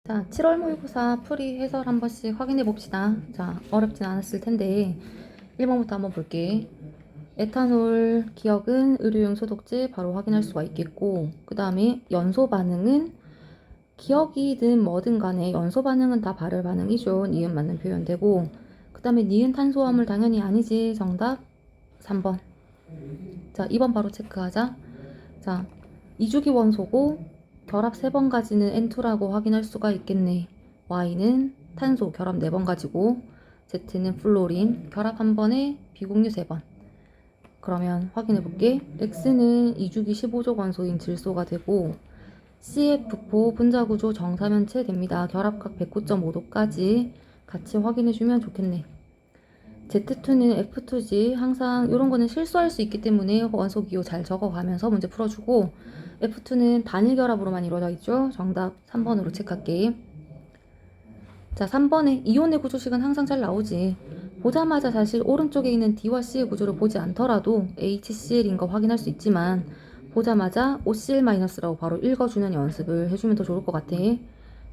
자, 7월 모의고사 풀이 해설 한 번씩 확인해 봅시다. 자, 어렵진 않았을 텐데 1번부터 한번 볼게. 에탄올 기억은 의료용 소독제 바로 확인할 수가 있겠고, 그 다음에 연소 반응은 기억이든 뭐든 간에 연소 반응은 다 발열 반응이죠. 니은 맞는 표현되고, 그 다음에 니은 탄수화물 당연히 아니지. 정답 3번. 자, 2번 바로 체크하자. 자, 이주기 원소고 결합 3번 가지는 N2라고 확인할 수가 있겠네. Y는 탄소 결합 4번 가지고, Z는 플로린 결합 1번에 비공유 3번. 그러면 확인해 볼게. X는 이주기 15족 원소인 질소가 되고, CF4 분자구조 정사면체 됩니다. 결합각 109.5도까지 같이 확인해 주면 좋겠네. Z2는 F2지. 항상 이런 거는 실수할 수 있기 때문에 원소 기호 잘 적어가면서 문제 풀어주고, F2는 단일 결합으로만 이루어져 있죠. 정답 3번으로 체크할게. 자, 3번에 이온의 구조식은 항상 잘 나오지. 보자마자 사실 오른쪽에 있는 D와 C의 구조를 보지 않더라도 HCl인 거 확인할 수 있지만, 보자마자 OCl-라고 바로 읽어주는 연습을 해주면 더 좋을 것 같아.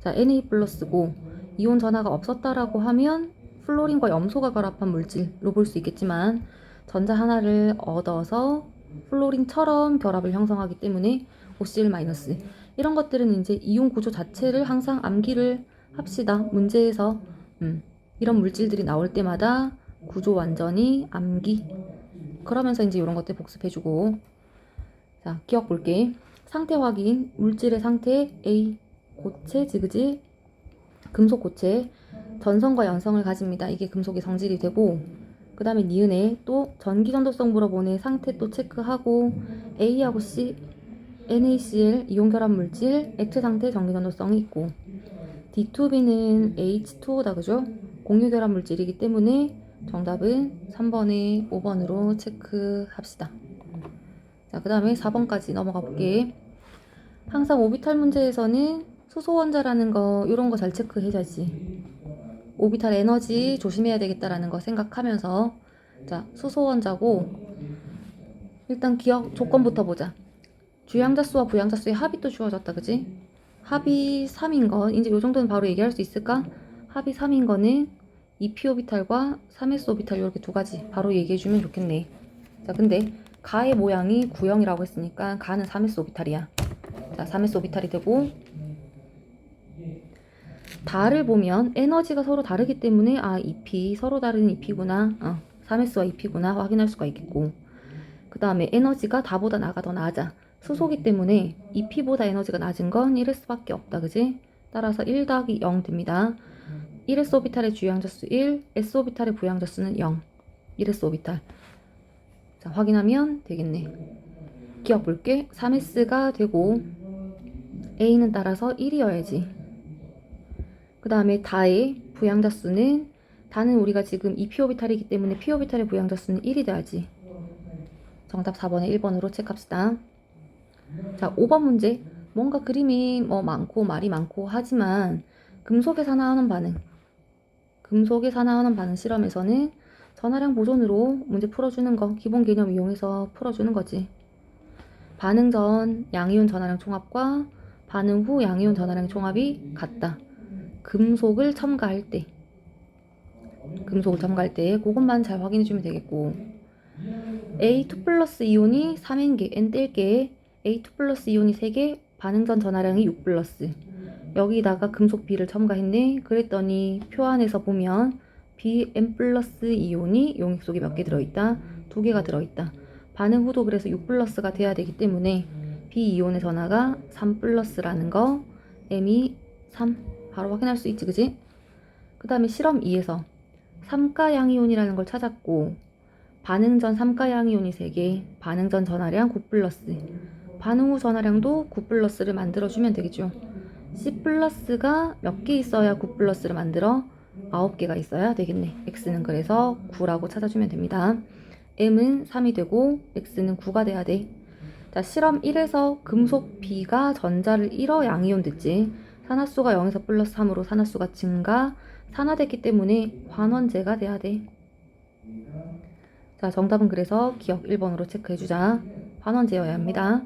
자, Na 플러스고 이온 전하가 없었다라고 하면 플로린과 염소가 결합한 물질로 볼 수 있겠지만, 전자 하나를 얻어서 플로린처럼 결합을 형성하기 때문에 OCl-. 이런 것들은 이제 이온 구조 자체를 항상 암기를 합시다. 문제에서 이런 물질들이 나올 때마다 구조 완전히 암기. 그러면서 이제 이런 것들 복습해주고. 자, 기억 볼게. 상태 확인. 물질의 상태 A 고체지, 그지? 금속 고체. 전성과 연성을 가집니다. 이게 금속의 성질이 되고, 그 다음에 니은에 또 전기전도성 물어보네. 상태 또 체크하고, A하고 C, NaCl 이온 결합 물질 액체 상태 전기전도성이 있고, D2B는 H2O다, 그죠? 공유 결합 물질이기 때문에 정답은 3번에 5번으로 체크합시다. 자, 그 다음에 4번까지 넘어가 볼게. 항상 오비탈 문제에서는 수소 원자라는 거, 이런 거 잘 체크해야지. 오비탈 에너지 조심해야 되겠다라는 거 생각하면서. 자, 수소 원자고, 일단 기억 조건부터 보자. 주양자수와 부양자수의 합이 또 주어졌다, 그지? 합이 3인 거, 이제 요 정도는 바로 얘기할 수 있을까? 합이 3인 거는 2p 오비탈과 3s 오비탈 이렇게 두 가지 바로 얘기해주면 좋겠네. 자, 근데 가의 모양이 구형이라고 했으니까 가는 3s 오비탈이야. 자, 3s 오비탈이 되고, 다를 보면 에너지가 서로 다르기 때문에 2p 서로 다른 2p구나, 3s와 2p구나 확인할 수가 있겠고, 그 다음에 에너지가 다보다 나가 더 낮아. 수소기 때문에 2p보다 에너지가 낮은 건 1s밖에 없다, 그지? 따라서 1 더하기 0 됩니다. 1s 오비탈의 주양자수 1, s 오비탈의 부양자수는 0. 1s 오비탈. 자, 확인하면 되겠네. 기억 볼게. 3s가 되고, a는 따라서 1이어야지. 그 다음에 다의 부양자수는, 다는 우리가 지금 2p 오비탈이기 때문에 p 오비탈의 부양자수는 1이 돼야지. 정답 4번에 1번으로 체크합시다. 자, 5번 문제. 뭔가 그림이 많고 말이 많고 하지만, 금속에서 나오는 반응 실험에서는 전하량 보존으로 문제 풀어주는 거, 기본 개념 이용해서 풀어주는 거지. 반응 전 양이온 전하량 총합과 반응 후 양이온 전하량 총합이 같다. 금속을 첨가할 때 그것만 잘 확인해주면 되겠고, A2 플러스 이온이 3N개, N 뗄게, A2 플러스 이온이 3개, 반응 전 전하량이 6 플러스. 여기다가 금속 B를 첨가했네. 그랬더니 표 안에서 보면 BN 플러스 이온이 용액 속에 몇 개 들어있다? 2개가 들어있다. 반응 후도 그래서 6 플러스가 돼야 되기 때문에 B 이온의 전하가 3 플러스라는 거, M이 3 바로 확인할 수 있지, 그지? 그 다음에 실험 2에서 3가 양이온이라는 걸 찾았고, 반응 전 3가 양이온이 3개, 반응 전 전하량 9 플러스, 반응 후 전하량도 9 플러스를 만들어주면 되겠죠. C 플러스가 몇 개 있어야 9 플러스를 만들어? 9개가 있어야 되겠네. X는 그래서 9라고 찾아주면 됩니다. M은 3이 되고 X는 9가 돼야 돼. 자, 실험 1에서 금속 B가 전자를 잃어 양이온 됐지. 산화수가 0에서 플러스 3으로 산화수가 증가, 산화됐기 때문에 환원제가 돼야 돼. 자, 정답은 그래서 기억 1번으로 체크해주자. 환원제여야 합니다.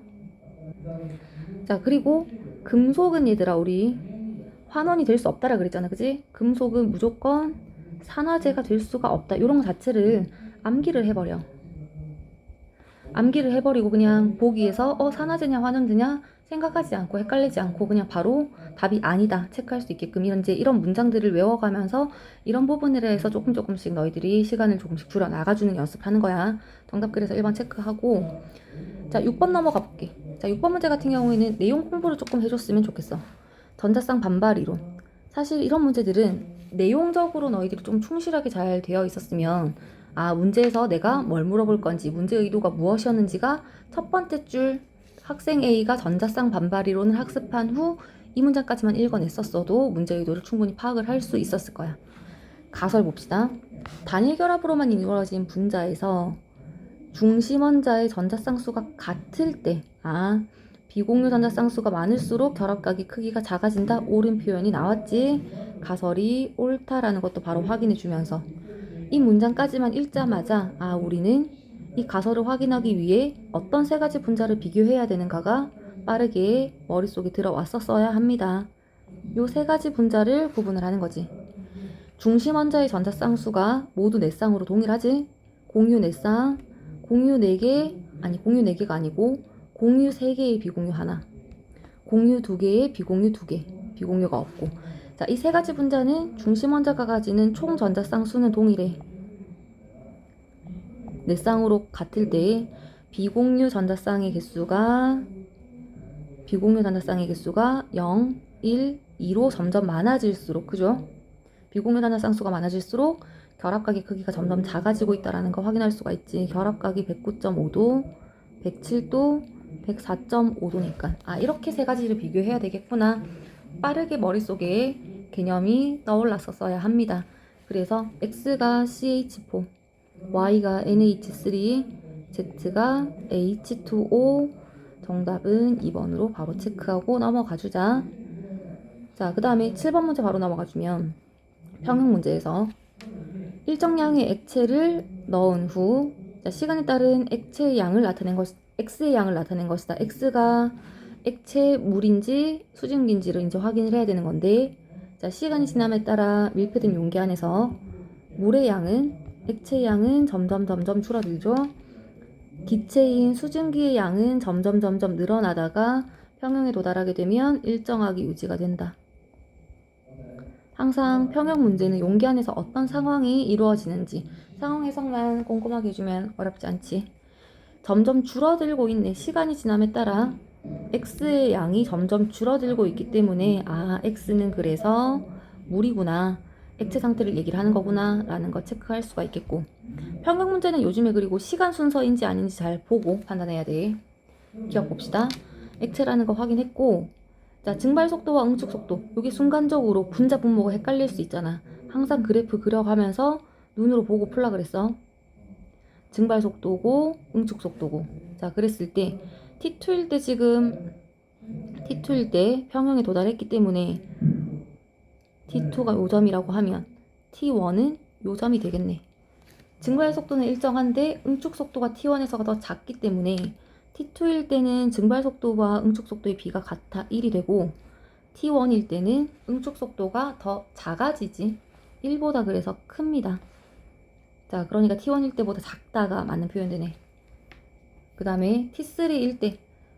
자, 그리고 금속은 얘들아, 우리 환원이 될 수 없다라 그랬잖아, 그지? 금속은 무조건 산화제가 될 수가 없다. 이런 거 자체를 암기를 해버려. 암기를 해버리고 그냥 보기에서 산화제냐 환원제냐 생각하지 않고 헷갈리지 않고 그냥 바로 답이 아니다 체크할 수 있게끔 이런 문장들을 외워가면서 이런 부분에 대해서 조금씩 너희들이 시간을 조금씩 줄여 나가주는 연습하는 거야. 정답 글에서 1번 체크하고, 자 6번 넘어가 볼게. 자 6번 문제 같은 경우에는 내용 공부를 조금 해줬으면 좋겠어. 전자쌍 반발 이론. 사실 이런 문제들은 내용적으로 너희들이 좀 충실하게 잘 되어 있었으면, 문제에서 내가 뭘 물어볼 건지, 문제 의도가 무엇이었는지가 첫 번째 줄 학생 A가 전자쌍 반발 이론을 학습한 후 이 문장까지만 읽어냈었어도 문제 의도를 충분히 파악을 할 수 있었을 거야. 가설 봅시다. 단일 결합으로만 이루어진 분자에서 중심원자의 전자쌍수가 같을 때, 비공유 전자쌍수가 많을수록 결합각의 크기가 작아진다. 옳은 표현이 나왔지. 가설이 옳다라는 것도 바로 확인해 주면서 이 문장까지만 읽자마자 우리는 이 가설을 확인하기 위해 어떤 세 가지 분자를 비교해야 되는가가 빠르게 머릿속에 들어왔었어야 합니다. 요 세 가지 분자를 구분을 하는 거지. 중심 원자의 전자쌍수가 모두 네 쌍으로 동일하지. 공유 네 쌍, 공유 4개, 공유 4개가 아니고 공유 3개의 비공유 하나, 공유 2개의 비공유 2개, 비공유가 없고. 자, 이 세 가지 분자는 중심 원자가 가지는 총 전자쌍수는 동일해. 네 쌍으로 같을 때 비공유 전자쌍의 개수가 0, 1, 2로 점점 많아질수록, 그죠? 비공유 전자쌍수가 많아질수록 결합각의 크기가 점점 작아지고 있다는 거 확인할 수가 있지. 결합각이 109.5도, 107도, 104.5도니까 이렇게 세 가지를 비교해야 되겠구나. 빠르게 머릿속에 개념이 떠올랐었어야 합니다. 그래서 X가 CH4, Y가 NH3, Z가 H2O. 정답은 2번으로 바로 체크하고 넘어가주자. 자, 그 다음에 7번 문제 바로 넘어가주면, 평형 문제에서 일정량의 액체를 넣은 후, 자, 시간에 따른 액체의 양을 나타낸 것, X의 양을 나타낸 것이다. X가 액체 물인지 수증기인지를 이제 확인을 해야 되는 건데, 자, 시간이 지남에 따라 밀폐된 용기 안에서 물의 양은, 액체의 양은 점점 줄어들죠. 기체인 수증기의 양은 점점 늘어나다가 평형에 도달하게 되면 일정하게 유지가 된다. 항상 평형 문제는 용기 안에서 어떤 상황이 이루어지는지 상황 해석만 꼼꼼하게 해주면 어렵지 않지. 점점 줄어들고 있네. 시간이 지남에 따라 X의 양이 점점 줄어들고 있기 때문에 X는 그래서 물이구나, 액체 상태를 얘기를 하는 거구나 라는 거 체크할 수가 있겠고, 평형 문제는 요즘에 그리고 시간 순서인지 아닌지 잘 보고 판단해야 돼. 기억 봅시다. 액체라는 거 확인했고, 자, 증발 속도와 응축 속도, 이게 순간적으로 분자 분모가 헷갈릴 수 있잖아. 항상 그래프 그려가면서 눈으로 보고 풀라 그랬어. 증발 속도고 응축 속도고. 자, 그랬을 때 T2일 때 T2일 때 평형에 도달했기 때문에 T2가 요점이라고 하면 T1은 요점이 되겠네. 증발 속도는 일정한데 응축 속도가 T1에서가 더 작기 때문에 T2일 때는 증발 속도와 응축 속도의 비가 같아 1이 되고, T1일 때는 응축 속도가 더 작아지지. 1보다 그래서 큽니다. 자, 그러니까 T1일 때보다 작다가 맞는 표현 되네. 그 다음에 T3일 때,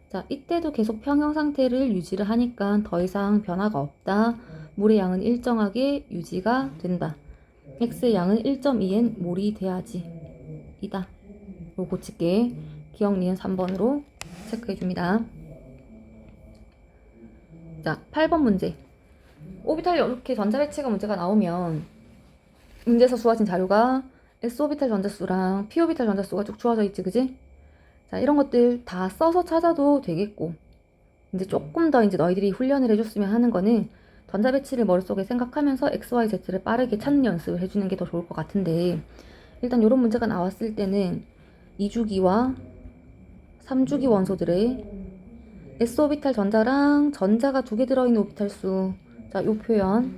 자, 이때도 계속 평형 상태를 유지를 하니까 더 이상 변화가 없다. 물의 양은 일정하게 유지가 된다. X의 양은 1.2엔 몰이 돼야지. 이다. 이거 고칠게. 기억 니은 3번으로 체크해줍니다. 자, 8번 문제. 오비탈 이렇게 전자배치가 문제가 나오면 문제에서 주어진 자료가 S오비탈 전자수랑 P오비탈 전자수가 쭉 주어져 있지, 그지? 자, 이런 것들 다 써서 찾아도 되겠고, 이제 조금 더 이제 너희들이 훈련을 해줬으면 하는 거는 전자배치를 머릿속에 생각하면서 X, Y, Z를 빠르게 찾는 연습을 해주는 게 더 좋을 것 같은데, 일단 이런 문제가 나왔을 때는 2주기와 3주기 원소들의 S오비탈 전자랑 전자가 2개 들어있는 오비탈 수, 자, 요 표현,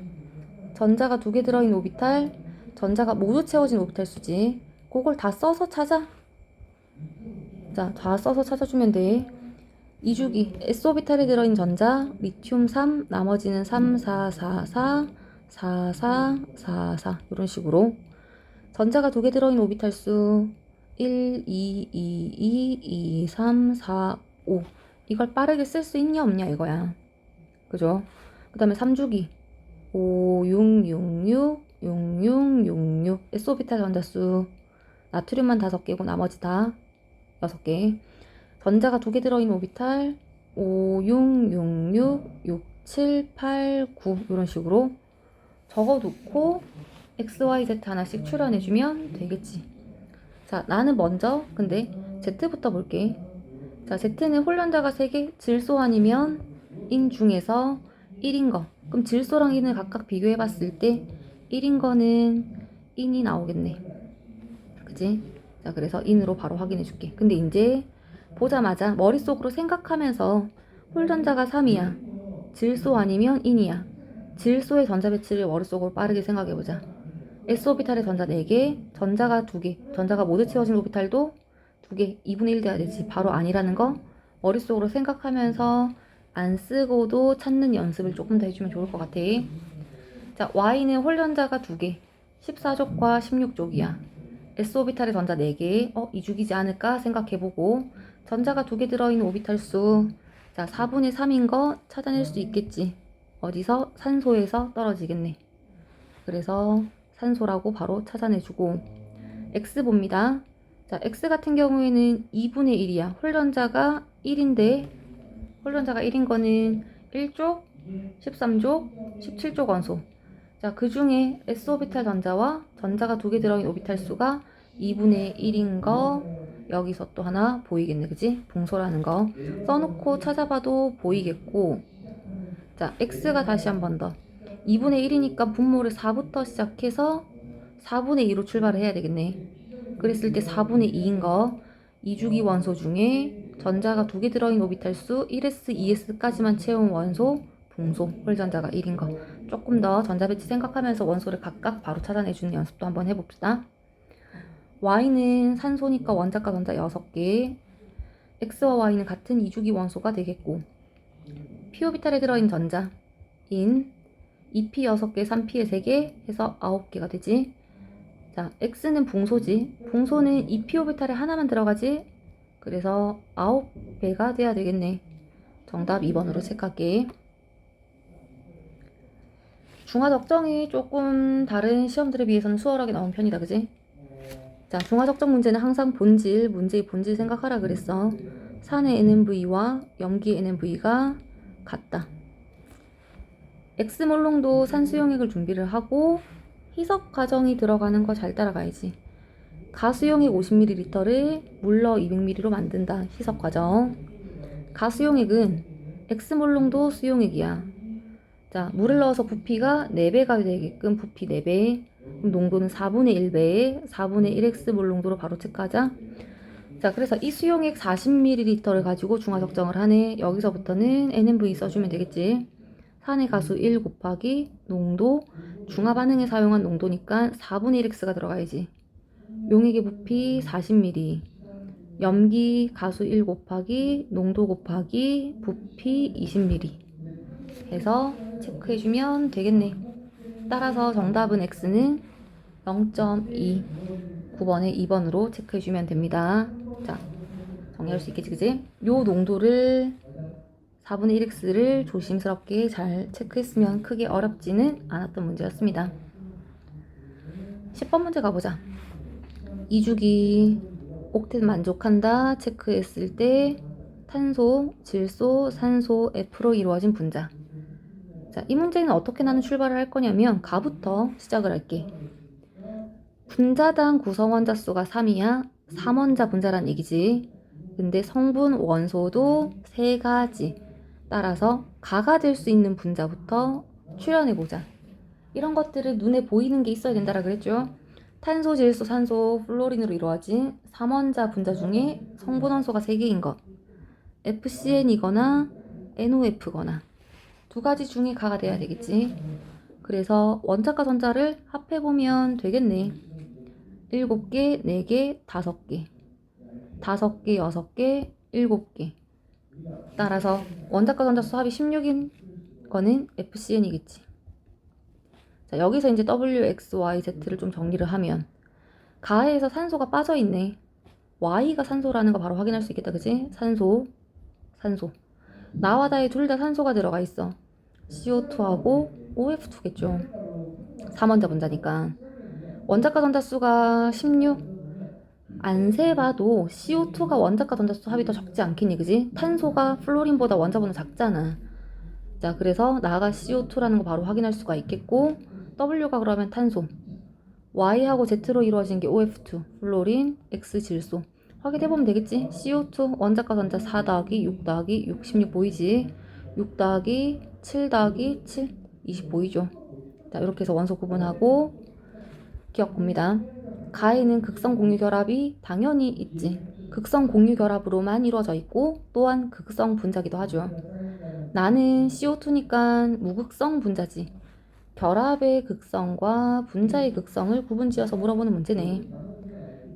전자가 2개 들어있는 오비탈, 전자가 모두 채워진 오비탈 수지. 그걸 다 써서 찾아. 자, 다 써서 찾아주면 돼. 2주기 S오비탈에 들어있는 전자 리튬 3, 나머지는 3, 4, 4, 4, 4, 4, 4, 4 이런 식으로 전자가 2개 들어있는 오비탈 수 1, 2, 2, 2, 2, 3, 4, 5 이걸 빠르게 쓸 수 있냐 없냐 이거야. 그죠? 그 다음에 3주기 5, 6, 6, 6, 6, 6, 6, 6 S오비탈 전자수 나트륨만 5개고 나머지 다 6개. 전자가 2개 들어있는 오비탈 5, 6, 6, 6, 6, 7, 8, 9 이런 식으로 적어놓고 X, Y, Z 하나씩 출연해주면 되겠지. 자, 나는 먼저 근데 Z부터 볼게. 자, Z는 홀연자가 3개, 질소환이면 인 중에서 1인 거. 그럼 질소랑 인을 각각 비교해봤을 때 1인 거는 인이 나오겠네. 그치? 자, 그래서 인으로 바로 확인해줄게. 근데 이제 보자마자 머릿속으로 생각하면서 홀전자가 3이야. 질소 아니면 인이야. 질소의 전자 배치를 머릿속으로 빠르게 생각해보자. S오비탈의 전자 4개, 전자가 2개, 전자가 모두 채워진 오비탈도 2개, 2분의 1 돼야 되지. 바로 아니라는 거 머릿속으로 생각하면서 안 쓰고도 찾는 연습을 조금 더 해주면 좋을 것 같아. 자, Y는 홀전자가 2개, 14족과 16족이야. S오비탈의 전자 4개, 2주기지 않을까 생각해보고 전자가 2개 들어있는 오비탈 수, 자, 4분의 3인 거 찾아낼 수 있겠지. 어디서? 산소에서 떨어지겠네. 그래서 산소라고 바로 찾아내주고 X 봅니다. 자, X 같은 경우에는 2분의 1이야. 홀전자가 1인데 홀전자가 1인 거는 1족, 13족, 17족 원소. 자, 그 중에 S오비탈 전자와 전자가 2개 들어있는 오비탈 수가 2분의 1인 거 여기서 또 하나 보이겠네. 그지? 봉소라는 거 써놓고 찾아봐도 보이겠고. 자, X가 다시 한 번 더 2분의 1이니까 분모를 4부터 시작해서 4분의 2로 출발을 해야 되겠네. 그랬을 때 4분의 2인 거 2주기 원소 중에 전자가 2개 들어있는 오비탈 수 1s, 2s까지만 채운 원소 봉소, 홀전자가 1인 거. 조금 더 전자 배치 생각하면서 원소를 각각 바로 찾아내주는 연습도 한번 해봅시다. Y는 산소니까 원자과 전자 6개, X와 Y는 같은 2주기 원소가 되겠고, P오비탈에 들어있는 전자 인 2P 6개, 3P에 3개 해서 9개가 되지. 자, X는 봉소지. 봉소는 2P오비탈에 하나만 들어가지. 그래서 9배가 돼야 되겠네. 정답 2번으로 체크할게. 중화 적정이 조금 다른 시험들에 비해서는 수월하게 나온 편이다. 그지? 자, 중화 적정 문제는 항상 본질, 문제의 본질 생각하라 그랬어. 산의 NMV와 염기의 NMV가 같다. X몰롱도 산수용액을 준비를 하고 희석 과정이 들어가는 거 잘 따라가야지. 가수용액 50ml를 물러 200ml로 만든다. 희석 과정. 가수용액은 X몰롱도 수용액이야. 자, 물을 넣어서 부피가 4배가 되게끔 부피 4배. 그럼 농도는 4분의 1배에 4분의 1X몰 농도로 바로 체크하자. 자, 그래서 이 수용액 40ml를 가지고 중화 적정을 하네. 여기서부터는 NMV 써주면 되겠지. 산의 가수 1 곱하기 농도, 중화 반응에 사용한 농도니까 4분의 1X가 들어가야지. 용액의 부피 40ml, 염기 가수 1 곱하기 농도 곱하기 부피 20ml 해서 체크해주면 되겠네. 따라서 정답은 X는 0.2, 9번에 2번으로 체크해주면 됩니다. 자, 정리할 수 있겠지, 그지? 요 농도를 4분의 1X를 조심스럽게 잘 체크했으면 크게 어렵지는 않았던 문제였습니다. 10번 문제 가보자. 2주기 옥텟 만족한다 체크했을 때 탄소, 질소, 산소, F로 이루어진 분자. 자, 이 문제는 어떻게 나는 출발을 할 거냐면 가부터 시작을 할게. 분자당 구성원자 수가 3이야. 3원자 분자란 얘기지. 근데 성분 원소도 3가지. 따라서 가가 될 수 있는 분자부터 출연해보자. 이런 것들을 눈에 보이는 게 있어야 된다라 그랬죠. 탄소, 질소, 산소, 플로린으로 이루어진 3원자 분자 중에 성분 원소가 3개인 것. FCN이거나 NOF거나 2가지 중에 가가 돼야 되겠지. 그래서 원자과 전자를 합해보면 되겠네. 7개, 4개, 5개. 5개, 6개, 7개. 따라서 원자과 전자수 합이 16인 거는 FCn이겠지. 자, 여기서 이제 W, X, Y, Z를 좀 정리를 하면 가해에서 산소가 빠져있네. Y가 산소라는 거 바로 확인할 수 있겠다. 그지? 산소, 산소. 나와 다에 둘 다 산소가 들어가 있어. CO2하고 OF2겠죠. 3원자 분자니까. 원자과 전자수가 16. 안 세봐도 CO2가 원자과 전자수 합이 더 적지 않겠니, 그지? 탄소가 플로린보다 원자보다 작잖아. 자, 그래서 나가 CO2라는 거 바로 확인할 수가 있겠고, W가 그러면 탄소, Y하고 Z로 이루어진 게 OF2, 플로린, X 질소. 확인해보면 되겠지? CO2 원자과 전자 4 더하기 6 더하기 6, 16 보이지? 6 더하기 7 더하기 7, 20 보이죠? 자, 이렇게 해서 원소 구분하고 기억 봅니다. 가에는 극성 공유 결합이 당연히 있지. 극성 공유 결합으로만 이루어져 있고 또한 극성 분자기도 하죠. 나는 CO2니까 무극성 분자지. 결합의 극성과 분자의 극성을 구분지어서 물어보는 문제네.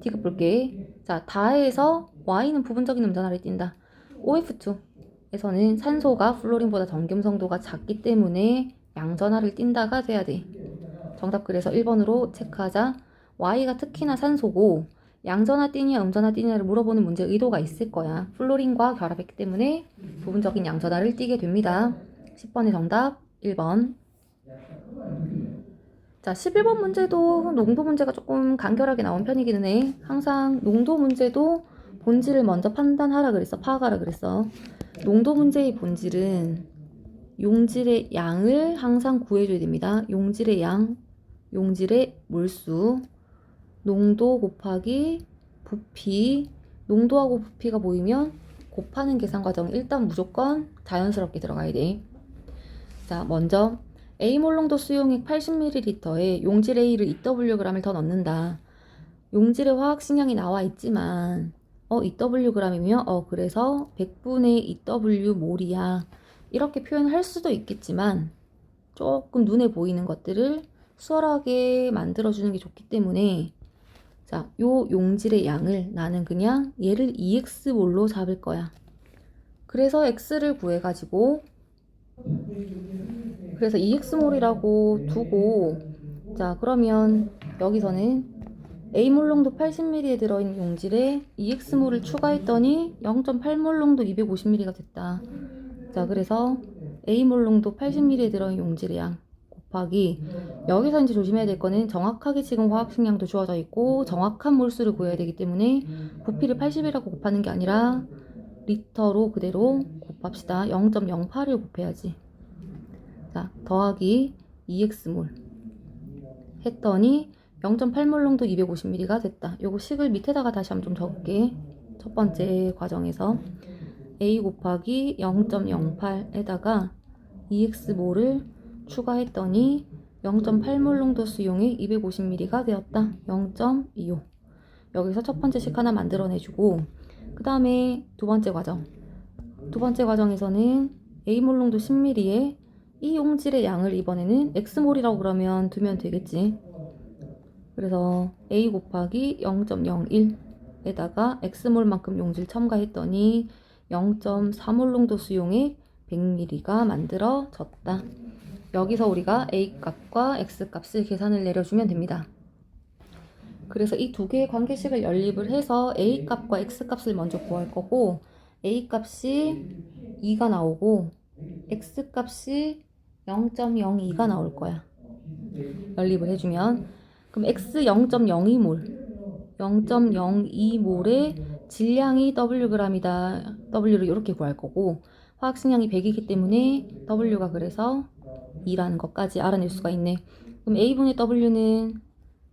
디귿 볼게. 자, 다에서 Y는 부분적인 음전하를 띈다. OF2에서는 산소가 플로린보다 정금성도가 작기 때문에 양전하를 띈다가 돼야 돼. 정답 그래서 1번으로 체크하자. Y가 특히나 산소고 양전하 띠냐 음전하 띠냐를 물어보는 문제 의도가 있을 거야. 플로린과 결합했기 때문에 부분적인 양전하를 띠게 됩니다. 10번의 정답 1번. 자, 11번 문제도 농도 문제가 조금 간결하게 나온 편이기는 해. 항상 농도 문제도 본질을 먼저 판단하라 그랬어. 파악하라 그랬어. 농도 문제의 본질은 용질의 양을 항상 구해줘야 됩니다. 용질의 양, 용질의 몰수, 농도 곱하기 부피, 농도하고 부피가 보이면 곱하는 계산 과정이 일단 무조건 자연스럽게 들어가야 돼. 자, 먼저 A몰 농도 수용액 80ml에 용질 A를 2Wg을 더 넣는다. 용질의 화학식량이 나와 있지만 2Wg이면 그래서 100분의 2W몰이야. 이렇게 표현할 수도 있겠지만 조금 눈에 보이는 것들을 수월하게 만들어주는 게 좋기 때문에 자, 요 용질의 양을 나는 그냥 얘를 2x몰로 잡을 거야. 그래서 x를 구해가지고 그래서 2x몰이라고 두고 자, 그러면 여기서는 A몰 농도 80ml에 들어있는 용질에 2x몰을 추가했더니 0.8몰 농도 250ml가 됐다. 자, 그래서 A몰 농도 80ml에 들어있는 용질의 양 곱하기 여기서 이제 조심해야 될 거는 정확하게 지금 화학식량도 주어져 있고 정확한 몰수를 구해야 되기 때문에 부피를 80이라고 곱하는 게 아니라 리터로 그대로 곱합시다. 0.08을 곱해야지. 자, 더하기 2x몰 했더니 0.8몰 농도 250ml가 됐다. 요거 식을 밑에다가 다시 한번 좀 적을게. 첫 번째 과정에서 A 곱하기 0.08에다가 2x몰을 추가했더니 0.8몰 농도 수용액 250ml가 되었다. 0.25. 여기서 첫 번째 식 하나 만들어내주고 그 다음에 두 번째 과정. 두 번째 과정에서는 A몰 농도 10ml에 이 용질의 양을 이번에는 X몰이라고 그러면 두면 되겠지. 그래서 A 곱하기 0.01에다가 X몰만큼 용질 첨가했더니 0.4몰 농도 수용액 100ml가 만들어졌다. 여기서 우리가 A 값과 X 값을 계산을 내려주면 됩니다. 그래서 이 두 개의 관계식을 연립을 해서 A 값과 X 값을 먼저 구할 거고 A 값이 2가 나오고 X 값이 0.02가 나올 거야. 연립을 해주면 그럼 X 0.02몰 0.02몰의 질량이 Wg이다. W를 이렇게 구할 거고 화학식량이 100이기 때문에 W가 그래서 2라는 것까지 알아낼 수가 있네. 그럼 A분의 W는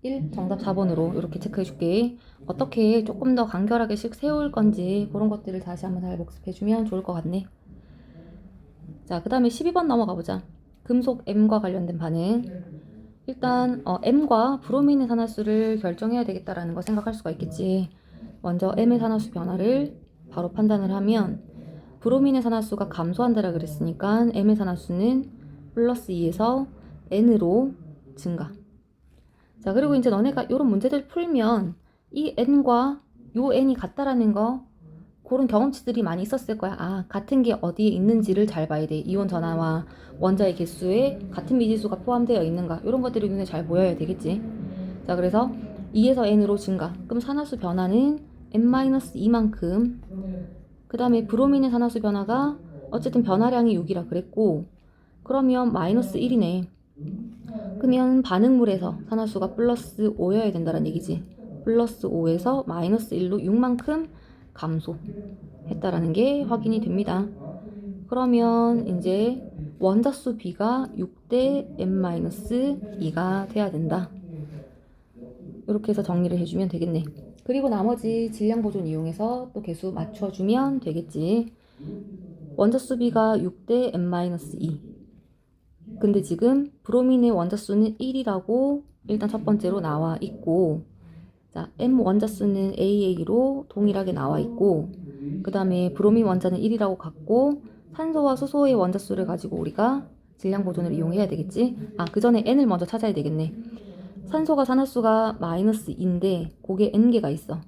1, 정답 4번으로 이렇게 체크해 줄게. 어떻게 조금 더 간결하게 식 세울 건지 그런 것들을 다시 한번 잘 복습해 주면 좋을 것 같네. 자, 그 다음에 12번 넘어가 보자. 금속 M과 관련된 반응. 일단 M과 브로민의 산화수를 결정해야 되겠다라는 거 생각할 수가 있겠지. 먼저 M의 산화수 변화를 바로 판단을 하면 브로민의 산화수가 감소한다라 그랬으니까 M의 산화수는 플러스 2에서 N으로 증가. 자, 그리고 이제 너네가 이런 문제들 풀면 이 N과 요 N이 같다라는 거 그런 경험치들이 많이 있었을 거야. 아, 같은 게 어디에 있는지를 잘 봐야 돼. 이온 전하와 원자의 개수에 같은 미지수가 포함되어 있는가, 이런 것들이 눈에 잘 보여야 되겠지. 자, 그래서 2에서 n으로 증가. 그럼 산화수 변화는 n-2만큼. 그 다음에 브로민의 산화수 변화가 어쨌든 변화량이 6이라 그랬고, 그러면 마이너스 1이네. 그러면 반응물에서 산화수가 플러스 5여야 된다는 얘기지. 플러스 5에서 마이너스 1로 6만큼 감소했다라는 게 확인이 됩니다. 그러면 이제 원자수 B가 6대 n-2가 돼야 된다. 이렇게 해서 정리를 해주면 되겠네. 그리고 나머지 질량 보존 이용해서 또 개수 맞춰주면 되겠지. 원자수 B가 6대 n-2. 근데 지금 브로민의 원자수는 1이라고 일단 첫 번째로 나와 있고, 자, M 원자수는 AA로 동일하게 나와 있고, 그 다음에 브로민 원자는 1이라고 갖고, 산소와 수소의 원자수를 가지고 우리가 질량 보존을 이용해야 되겠지. 아, 그 전에 N을 먼저 찾아야 되겠네. 산소가 산화수가 마이너스 2인데 그게 N개가 있어.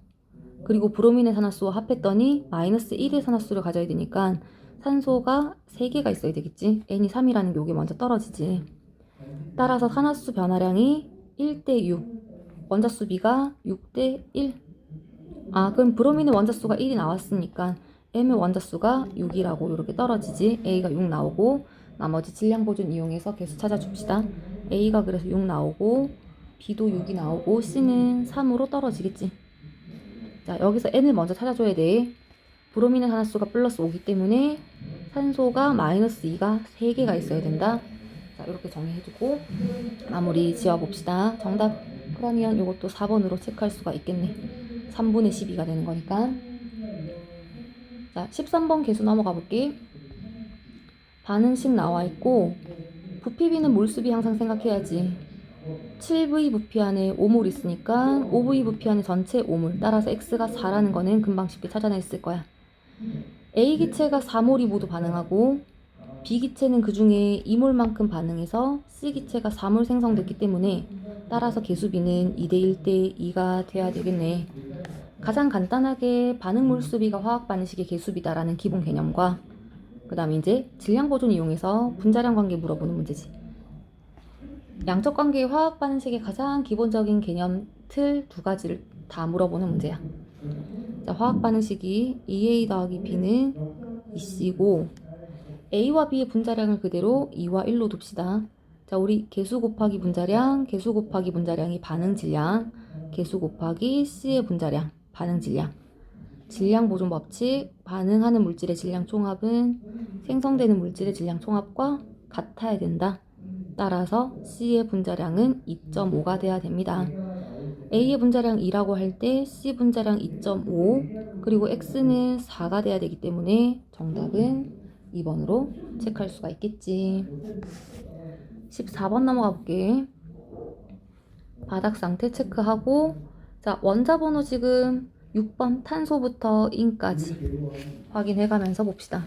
그리고 브로민의 산화수와 합했더니 마이너스 1의 산화수를 가져야 되니까 산소가 3개가 있어야 되겠지. N이 3이라는 게 여기 먼저 떨어지지. 따라서 산화수 변화량이 1대 6, 원자수 B가 6대 1. 아, 그럼 브로민의 원자수가 1이 나왔으니까 M의 원자수가 6이라고 이렇게 떨어지지. A가 6 나오고, 나머지 질량 보존 이용해서 개수 찾아줍시다. A가 그래서 6 나오고, B도 6이 나오고, C는 3으로 떨어지겠지. 자, 여기서 N을 먼저 찾아줘야 돼. 브로민의 산화수가 플러스 5기 때문에 산소가 마이너스 2가 3개가 있어야 된다. 자, 이렇게 정리해주고 마무리 지어봅시다. 정답, 그러면 이것도 4번으로 체크할 수가 있겠네. 3분의 12가 되는 거니까. 자, 13번 개수 넘어가 볼게. 반응식 나와 있고, 부피비는 몰수비 항상 생각해야지. 7V 부피 안에 5몰 있으니까 5V 부피 안에 전체 5몰, 따라서 X가 4라는 거는 금방 쉽게 찾아냈을 거야. A 기체가 4몰이 모두 반응하고, B 기체는 그 중에 2몰만큼 반응해서 C 기체가 4몰 생성됐기 때문에 따라서 개수비는 2대 1대 2가 돼야 되겠네. 가장 간단하게 반응 몰수비가 화학 반응식의 개수비다라는 기본 개념과, 그 다음에 이제 질량 보존 이용해서 분자량 관계 물어보는 문제지. 양적 관계의 화학 반응식의 가장 기본적인 개념 틀 2가지를 다 물어보는 문제야. 자, 화학 반응식이 2A 더하기 B는 2C고, A와 B의 분자량을 그대로 2와 1로 둡시다. 자, 우리 개수 곱하기 분자량, 개수 곱하기 분자량이 반응 질량, 개수 곱하기 C의 분자량, 반응 질량. 질량 보존 법칙, 반응하는 물질의 질량 총합은 생성되는 물질의 질량 총합과 같아야 된다. 따라서 C의 분자량은 2.5가 돼야 됩니다. A의 분자량 2라고 할 때 C 분자량 2.5, 그리고 X는 4가 돼야 되기 때문에 정답은 2번으로 체크할 수가 있겠지. 14번 넘어가 볼게. 바닥 상태 체크하고, 자, 원자 번호 지금 6번 탄소부터 인까지 확인해 가면서 봅시다.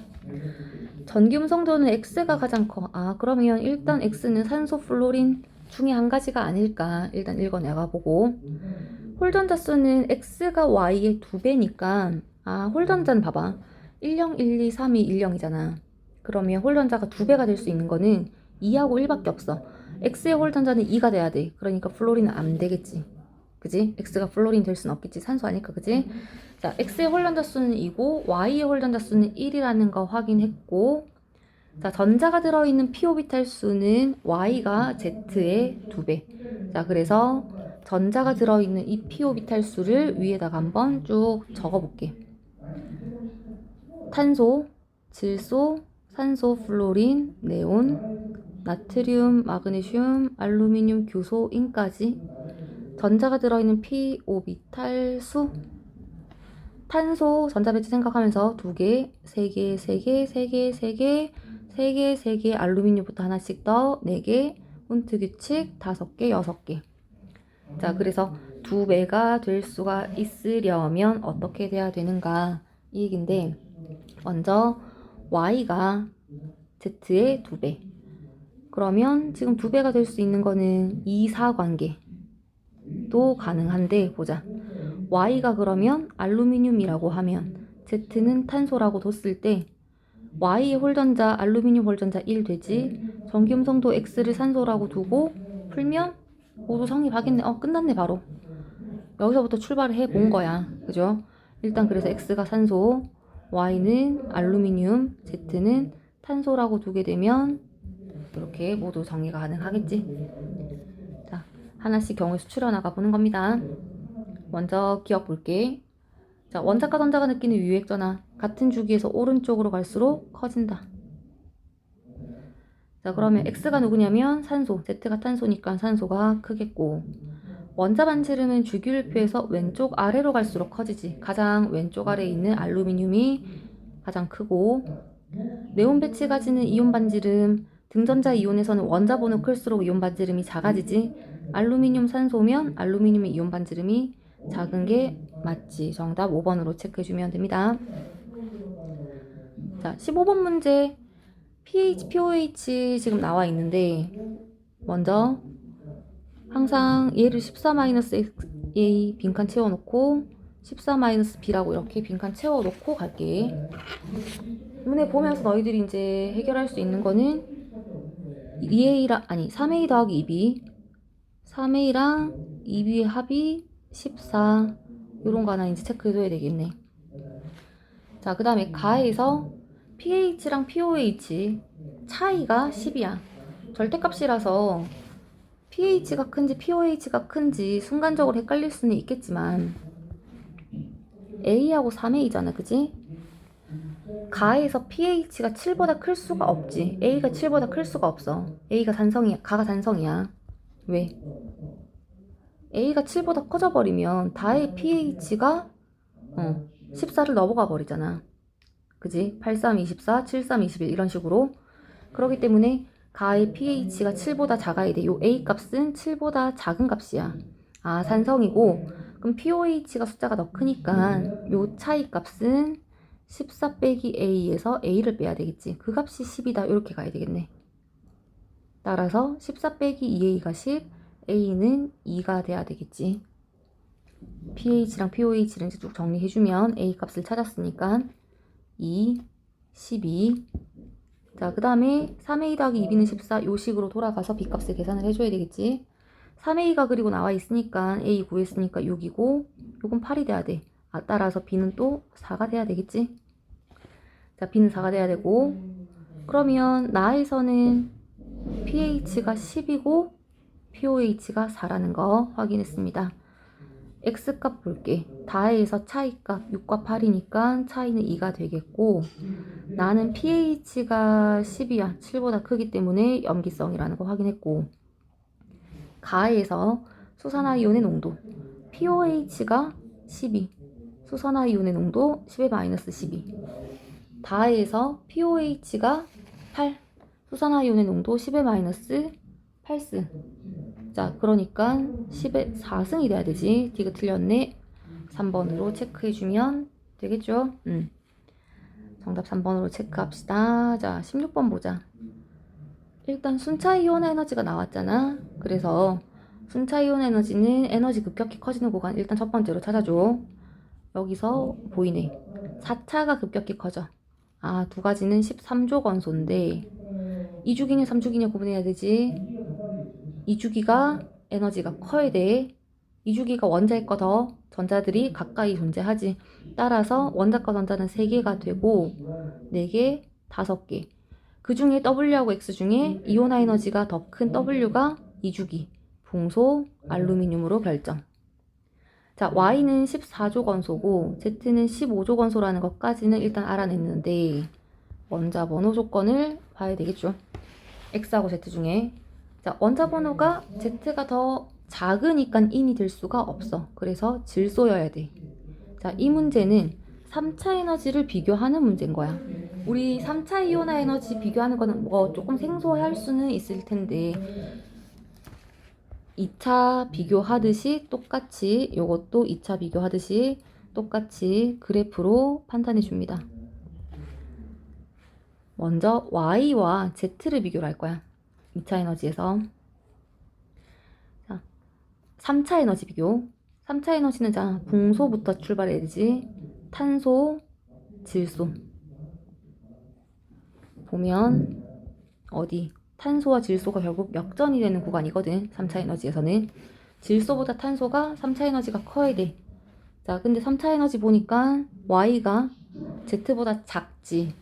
전기음 성도는 X가 가장 커. 아, 그러면 일단 X는 산소 플로린 중에 한 가지가 아닐까 일단 읽어내가 보고, 홀전자 수는 X가 Y의 2배니까, 아, 홀전자는 봐봐. 10, 12, 32, 10이잖아. 그러면 홀전자가 2배가 될 수 있는 거는 2하고 1밖에 없어. X의 홀전자는 2가 돼야 돼. 그러니까 플로린은 안 되겠지. 그지? X가 플로린 될 수는 없겠지. 산소 아니까, 그지? 자, X의 홀전자 수는 2고 Y의 홀전자 수는 1이라는 거 확인했고, 자, 전자가 들어있는 p오비탈 수는 Y가 Z의 2배. 자, 그래서 전자가 들어있는 이 p오비탈 수를 위에다가 한번 쭉 적어볼게. 탄소, 질소, 산소, 플로린, 네온, 나트륨, 마그네슘, 알루미늄, 규소, 인까지 전자가 들어있는 p오비탈 수. 탄소 전자 배치 생각하면서 2개, 3개, 3개, 3개, 3개, 3개, 3개, 알루미늄부터 하나씩 더 4개, 훈트 규칙 5개, 6개. 자, 그래서 2배가 될 수가 있으려면 어떻게 돼야 되는가 이 얘긴데, 먼저 Y가 Z의 2배. 그러면 지금 2배가 될 수 있는 거는 2, 4 관계도 가능한데, 보자. Y가 그러면 알루미늄이라고 하면 Z는 탄소라고 뒀을 때 Y의 홀전자 알루미늄 홀전자 1 되지. 전기음성도 X를 산소라고 두고 풀면 모두 성립하겠네. 끝났네 바로. 여기서부터 출발을 해본 거야. 그죠? 일단 그래서 X가 산소, Y는 알루미늄, Z는 탄소라고 두게 되면 이렇게 모두 정리가 가능하겠지. 자, 하나씩 경우의 수출해 나가 보는 겁니다. 먼저 기억 볼게. 자, 원자과 전자가 느끼는 유액전하 같은 주기에서 오른쪽으로 갈수록 커진다. 자, 그러면 X가 누구냐면 산소, Z가 탄소니까 산소가 크겠고, 원자 반지름은 주기율표에서 왼쪽 아래로 갈수록 커지지. 가장 왼쪽 아래에 있는 알루미늄이 가장 크고, 네온 배치 가지는 이온 반지름, 등전자 이온에서는 원자 번호 클수록 이온 반지름이 작아지지. 알루미늄 산소면 알루미늄의 이온 반지름이 작은 게 맞지. 정답 5번으로 체크해주면 됩니다. 자, 15번 문제 pH, pOH 지금 나와 있는데, 먼저 항상 얘를 14-A 빈칸 채워놓고 14-B라고 이렇게 빈칸 채워놓고 갈게. 눈에 보면서 너희들이 이제 해결할 수 있는 거는 3A 더하기 2B, 3A랑 2B의 합이 14, 요런 거 하나 이제 체크해둬야 되겠네. 자, 그 다음에 가에서 pH랑 pOH 차이가 10이야. 절대값이라서 pH가 큰지 pOH가 큰지 순간적으로 헷갈릴 수는 있겠지만 A하고 3A잖아, 그지? 가에서 pH가 7보다 클 수가 없지. A가 7보다 클 수가 없어. A가 산성이야. 가가 산성이야. 왜? A가 7보다 커져버리면 다의 pH가 14를 넘어가 버리잖아. 그지? 83, 24, 73, 21 이런 식으로. 그렇기 때문에 가의 pH가 7보다 작아야 돼. 요 A 값은 7보다 작은 값이야. 산성이고, 그럼 pOH가 숫자가 더 크니까 요 차이 값은 14 빼기 A에서 A를 빼야 되겠지. 그 값이 10이다. 이렇게 가야 되겠네. 따라서 14 빼기 2A가 10, A는 2가 돼야 되겠지. pH랑 pOH를 이제 쭉 정리해주면 A 값을 찾았으니까 2, 12. 자, 그 다음에 3A 더하기 2B는 14, 요 식으로 돌아가서 B 값을 계산을 해줘야 되겠지. 3A가 그리고 나와 있으니까 A 구했으니까 6이고, 요건 8이 돼야 돼. 따라서 B는 또 4가 돼야 되겠지. 자, B는 4가 돼야 되고, 그러면 나에서는 pH가 10이고 pOH가 4라는 거 확인했습니다. X값 볼게. 다해에서 차이값 6과 8이니까 차이는 2가 되겠고, 나는 pH가 10이야. 7보다 크기 때문에 염기성이라는 거 확인했고, 가에서 수산화이온의 농도 pOH가 12, 수산화이온의 농도 10-12. 다에서 pOH가 8, 수산화이온의 농도 10-8스. 자, 그러니까 10의 4승이 돼야 되지. D가 틀렸네. 3번으로 체크해주면 되겠죠? 정답 3번으로 체크합시다. 자, 16번 보자. 일단 순차이온 에너지가 나왔잖아. 그래서 순차이온 에너지는 에너지 급격히 커지는 구간 일단 첫 번째로 찾아줘. 여기서 보이네. 4차가 급격히 커져. 두 가지는 13조 건소인데 2주기냐 3주기냐 구분해야 되지. 2주기가 에너지가 커야 돼. 2주기가 원자의 거 더 전자들이 가까이 존재하지. 따라서 원자과 전자는 3개가 되고 4개, 5개. 그 중에 W하고 X 중에 이온화 에너지가 더 큰 W가 2주기, 붕소, 알루미늄으로 결정. 자, Y는 14조 건소고 Z는 15조 건소라는 것까지는 일단 알아냈는데 원자 번호 조건을 봐야 되겠죠. X하고 Z 중에. 자, 원자 번호가 Z가 더 작으니까 인이 될 수가 없어. 그래서 질소여야 돼. 자, 이 문제는 3차 에너지를 비교하는 문제인 거야. 우리 3차 이온화 에너지 비교하는 거는 뭐 조금 생소할 수는 있을 텐데 2차 비교하듯이 똑같이 요것도 2차 비교하듯이 똑같이 그래프로 판단해 줍니다. 먼저 Y와 Z를 비교를 할 거야. 2차 에너지에서. 자, 3차 에너지 비교. 3차 에너지는 자, 붕소부터 출발해야 되지. 탄소, 질소. 보면 어디 탄소와 질소가 결국 역전이 되는 구간이거든. 3차 에너지에서는 질소보다 탄소가 3차 에너지가 커야 돼. 자, 근데 3차 에너지 보니까 Y가 Z보다 작지.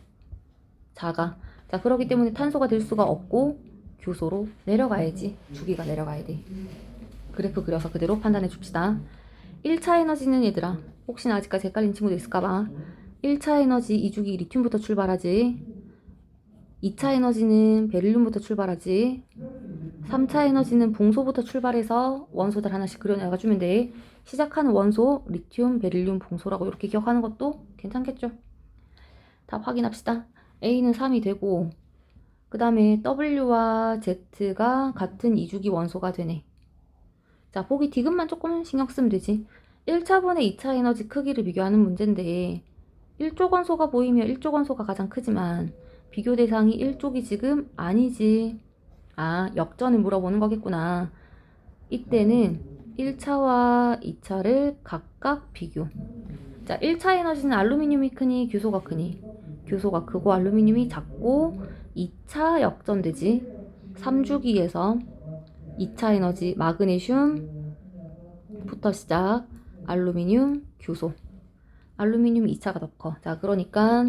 작아. 자, 그렇기 때문에 탄소가 될 수가 없고 교소로 내려가야지. 주기가 내려가야 돼. 그래프 그려서 그대로 판단해 줍시다. 1차 에너지는 얘들아, 혹시나 아직까지 헷갈린 친구도 있을까봐 1차 에너지 2주기 리튬부터 출발하지. 2차 에너지는 베릴륨부터 출발하지. 3차 에너지는 봉소부터 출발해서 원소들 하나씩 그려나가주면 돼. 시작하는 원소 리튬, 베릴륨, 봉소라고 이렇게 기억하는 것도 괜찮겠죠? 답 확인합시다. A는 3이 되고 그 다음에 W와 Z가 같은 2주기 원소가 되네. 자, 보기 디귿만 조금 신경 쓰면 되지. 1차분의 2차 에너지 크기를 비교하는 문제인데 1쪽 원소가 보이면 1쪽 원소가 가장 크지만 비교 대상이 1쪽이 지금 아니지. 아, 역전을 물어보는 거겠구나. 이때는 1차와 2차를 각각 비교. 자, 1차 에너지는 알루미늄이 크니 규소가 크니? 규소가 크고 알루미늄이 작고 2차 역전되지. 3주기에서 2차 에너지 마그네슘부터 시작. 알루미늄, 규소. 알루미늄이 2차가 더 커. 자, 그러니까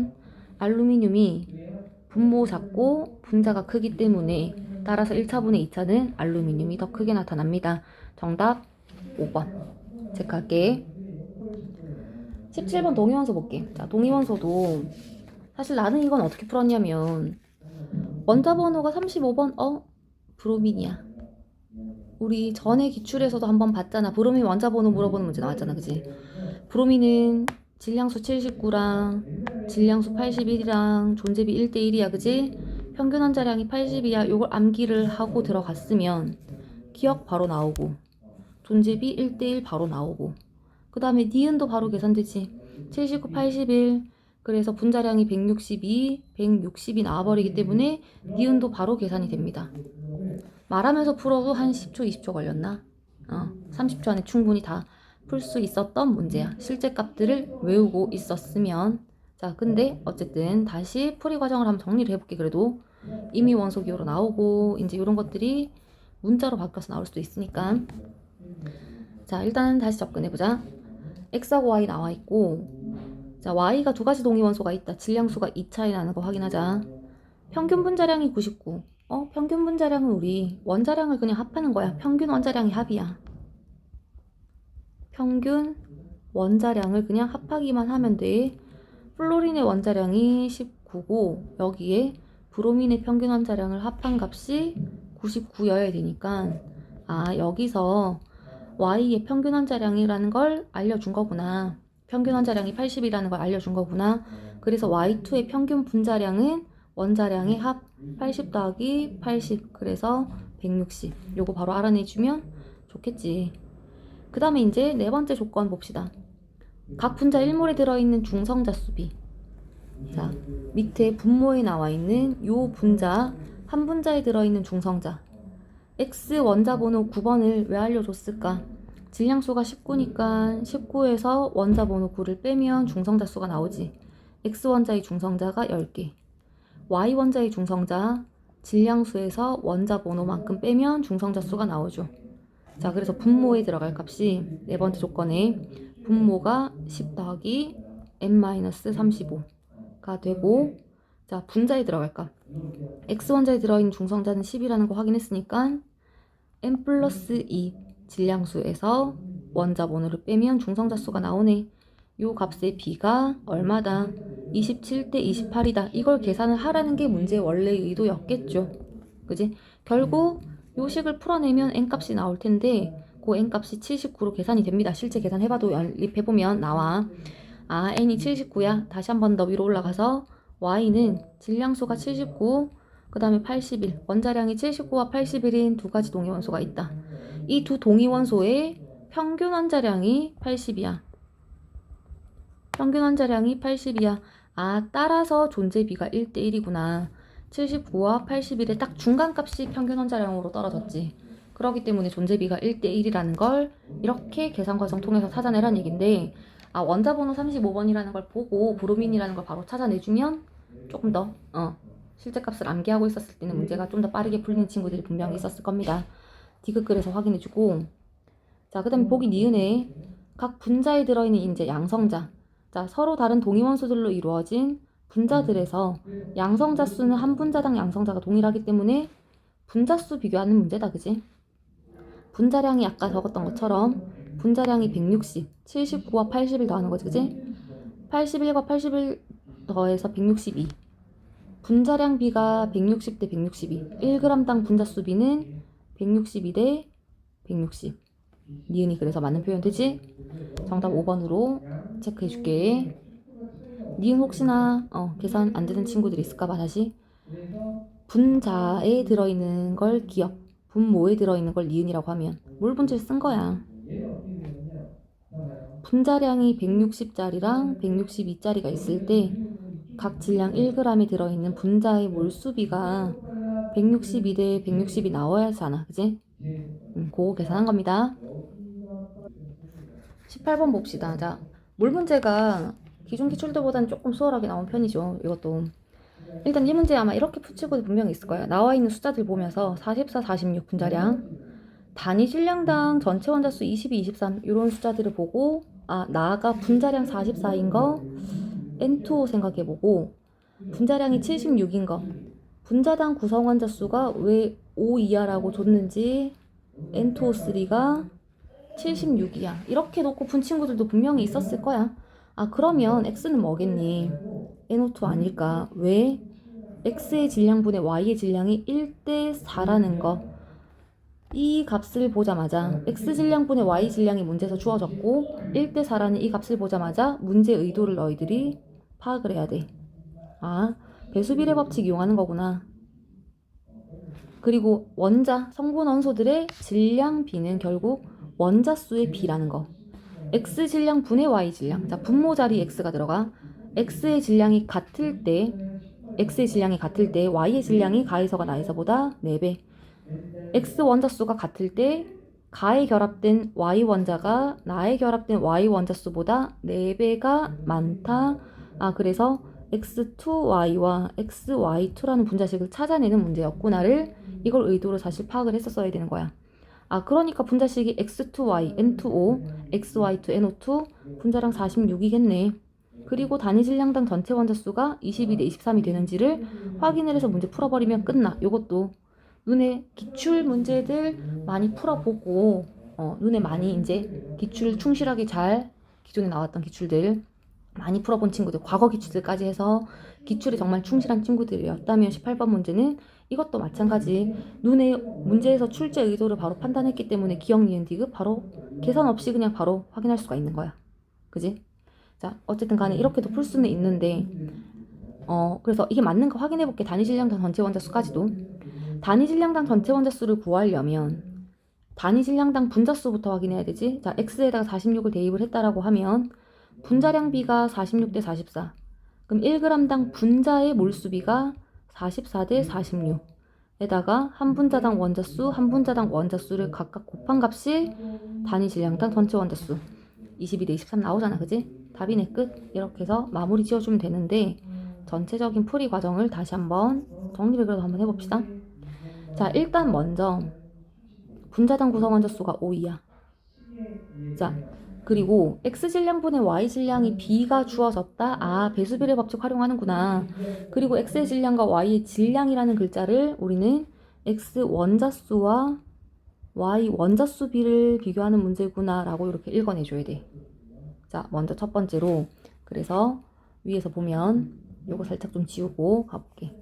알루미늄이 분모 작고 분자가 크기 때문에 따라서 1차분의 2차는 알루미늄이 더 크게 나타납니다. 정답 5번. 체크할게. 17번 동위원소 볼게. 자, 동위원소도 사실 나는 이건 어떻게 풀었냐면 원자 번호가 35번 브로민이야. 우리 전에 기출에서도 한번 봤잖아. 브로민 원자 번호 물어보는 문제 나왔잖아. 그지? 브로민은 질량수 79랑 질량수 81이랑 존재비 1대1이야. 그지? 평균 원자량이 80이야. 요걸 암기를 하고 들어갔으면 기억 바로 나오고 존재비 1대1 바로 나오고 그 다음에 니은도 바로 계산되지. 79, 81 그래서 분자량이 162, 160이 나와버리기 때문에 니은도 바로 계산이 됩니다. 말하면서 풀어도 한 10초, 20초 걸렸나? 30초 안에 충분히 다 풀 수 있었던 문제야. 실제 값들을 외우고 있었으면. 자, 근데 어쨌든 다시 풀이 과정을 한번 정리를 해볼게. 그래도 이미 원소 기호로 나오고 이제 이런 것들이 문자로 바뀌어서 나올 수도 있으니까. 자, 일단 다시 접근해보자. X하고 Y 나와 있고, 자, Y가 두 가지 동위 원소가 있다. 질량수가 2차이 나는 거 확인하자. 평균 분자량이 99. 평균 분자량은 우리 원자량을 그냥 합하는 거야. 평균 원자량이 합이야. 평균 원자량을 그냥 합하기만 하면 돼. 플로린의 원자량이 19고 여기에 브로민의 평균 원자량을 합한 값이 99여야 되니까 여기서 Y의 평균 원자량이라는 걸 알려준 거구나. 평균 원자량이 80이라는 걸 알려준 거구나. 그래서 Y2의 평균 분자량은 원자량의 합 80 더하기 80 그래서 160. 요거 바로 알아내주면 좋겠지. 그 다음에 이제 네 번째 조건 봅시다. 각 분자 1몰에 들어있는 중성자 수비. 자, 밑에 분모에 나와 있는 요 분자 한 분자에 들어있는 중성자 X 원자 번호 9번을 왜 알려줬을까? 질량수가 19니까 19에서 원자 번호 9를 빼면 중성자 수가 나오지. X 원자의 중성자가 10개 Y 원자의 중성자 질량수에서 원자 번호만큼 빼면 중성자 수가 나오죠. 자, 그래서 분모에 들어갈 값이 네 번째 조건에 분모가 10 더하기 n-35가 되고, 자, 분자에 들어갈 값 X 원자에 들어있는 중성자는 10이라는 거 확인했으니까 n 플러스 2 질량수에서 원자 번호를 빼면 중성자 수가 나오네. 요 값의 B가 얼마다? 27대 28이다. 이걸 계산을 하라는 게 문제의 원래의 의도였겠죠. 그지? 결국 요 식을 풀어내면 n값이 나올 텐데 그 n값이 79로 계산이 됩니다. 실제 계산해봐도 연립해보면 나와. n이 79야. 다시 한 번 더 위로 올라가서 y는 질량수가 79, 그 다음에 81. 원자량이 79와 81인 두 가지 동위원소가 있다. 이 두 동위원소의 평균 원자량이 80이야. 평균 원자량이 80이야. 따라서 존재비가 1대1이구나. 79와 81의 딱 중간값이 평균 원자량으로 떨어졌지. 그렇기 때문에 존재비가 1대1이라는 걸 이렇게 계산 과정 통해서 찾아내란 얘긴데 원자 번호 35번이라는 걸 보고 브로민이라는 걸 바로 찾아내주면 조금 더 실제 값을 암기하고 있었을 때는 문제가 좀 더 빠르게 풀리는 친구들이 분명히 있었을 겁니다. 디귿글에서 확인해주고, 자, 그 다음에 보기 니은에 각 분자에 들어있는 인제 양성자, 자, 서로 다른 동위원소들로 이루어진 분자들에서 양성자 수는 한 분자당 양성자가 동일하기 때문에 분자수 비교하는 문제다, 그지? 분자량이 아까 적었던 것처럼 분자량이 160, 79와 80을 더하는 거지, 그지? 81과 81 더해서 162. 분자량 비가 160 대 162. 1g당 분자수 비는 162 대 160. 니은이 그래서 맞는 표현 되지? 정답 5번으로 체크해줄게. 니은 혹시나 계산 안 되는 친구들이 있을까봐 다시. 분자에 들어있는 걸 기억, 분모에 들어있는 걸 니은이라고 하면 뭘 분자를 쓴 거야. 분자량이 160짜리랑 162짜리가 있을 때 각 질량 1g에 들어있는 분자의 몰수비가 162 대 160이 나와야 하잖아, 그지? 그거 계산한 겁니다. 18번 봅시다. 자, 몰 문제가 기존 기출들보다는 조금 수월하게 나온 편이죠. 이것도 일단 이 문제 아마 이렇게 푸치고 분명히 있을 거예요. 나와 있는 숫자들 보면서 44, 46 분자량, 단위 질량당 전체 원자수 22, 23 이런 숫자들을 보고 나가 분자량 44인 거 N2O 생각해보고, 분자량이 76인 거, 분자당 구성 원자수가 왜 5 이하라고 줬는지 N2O3가 76이야. 이렇게 놓고 푼 친구들도 분명히 있었을 거야. 그러면 X는 뭐겠니? NO2 아닐까? 왜? X의 질량분의 Y의 질량이 1대 4라는 거. 이 값을 보자마자 X 질량분의 Y 질량이 문제에서 주어졌고 1대 4라는 이 값을 보자마자 문제 의도를 너희들이 파악을 해야 돼. 배수비례 법칙 이용하는 거구나. 그리고 원자, 성분 원소들의 질량 비는 결국 원자수의 비라는 거. X 질량 분의 Y 질량. 자, 분모 자리 X가 들어가. X의 질량이 같을 때 Y의 질량이 가에서가 나에서보다 4배. X 원자수가 같을 때 가에 결합된 Y 원자가 나에 결합된 Y 원자수보다 4배가 많다. 그래서 X2Y와 XY2라는 분자식을 찾아내는 문제였구나를 이걸 의도로 사실 파악을 했었어야 되는 거야. 그러니까 분자식이 X2Y, N2O, XY2, NO2 분자량 46이겠네. 그리고 단위 질량당 전체 원자수가 22 대 23이 되는지를 확인을 해서 문제 풀어버리면 끝나. 요것도 눈에 기출 문제들 많이 풀어보고 눈에 많이 이제 기출 충실하게 잘 기존에 나왔던 기출들 많이 풀어본 친구들, 과거 기출들까지 해서 기출에 정말 충실한 친구들이었다면 18번 문제는 이것도 마찬가지. 눈에 문제에서 출제 의도를 바로 판단했기 때문에 기억, 니은, 디귿 바로 계산 없이 그냥 바로 확인할 수가 있는 거야. 그지? 자, 어쨌든 간에 이렇게도 풀 수는 있는데 그래서 이게 맞는가 확인해 볼게. 단위 질량당 전체 원자수까지도. 단위 질량당 전체 원자수를 구하려면 단위 질량당 분자수부터 확인해야 되지. 자, X에다가 46을 대입을 했다라고 하면 분자량 비가 46 대 44. 그럼 1g당 분자의 몰수비가 44 대 46에다가 한 분자당 원자수를 각각 곱한 값이 단위 질량당 전체 원자수 22 대 23 나오잖아, 그지? 답이네 끝. 이렇게 해서 마무리 지어주면 되는데 전체적인 풀이 과정을 다시 한번 정리를 그래도 한번 해봅시다. 자, 일단 먼저 분자당 구성 원자수가 5이야. 자, 그리고 X 질량분의 Y 질량이 B가 주어졌다. 배수비례 법칙 활용하는구나. 그리고 X의 질량과 Y의 질량이라는 글자를 우리는 X 원자수와 Y 원자수 비를 비교하는 문제구나 라고 이렇게 읽어내줘야 돼. 자, 먼저 첫 번째로 그래서 위에서 보면 요거 살짝 좀 지우고 가볼게.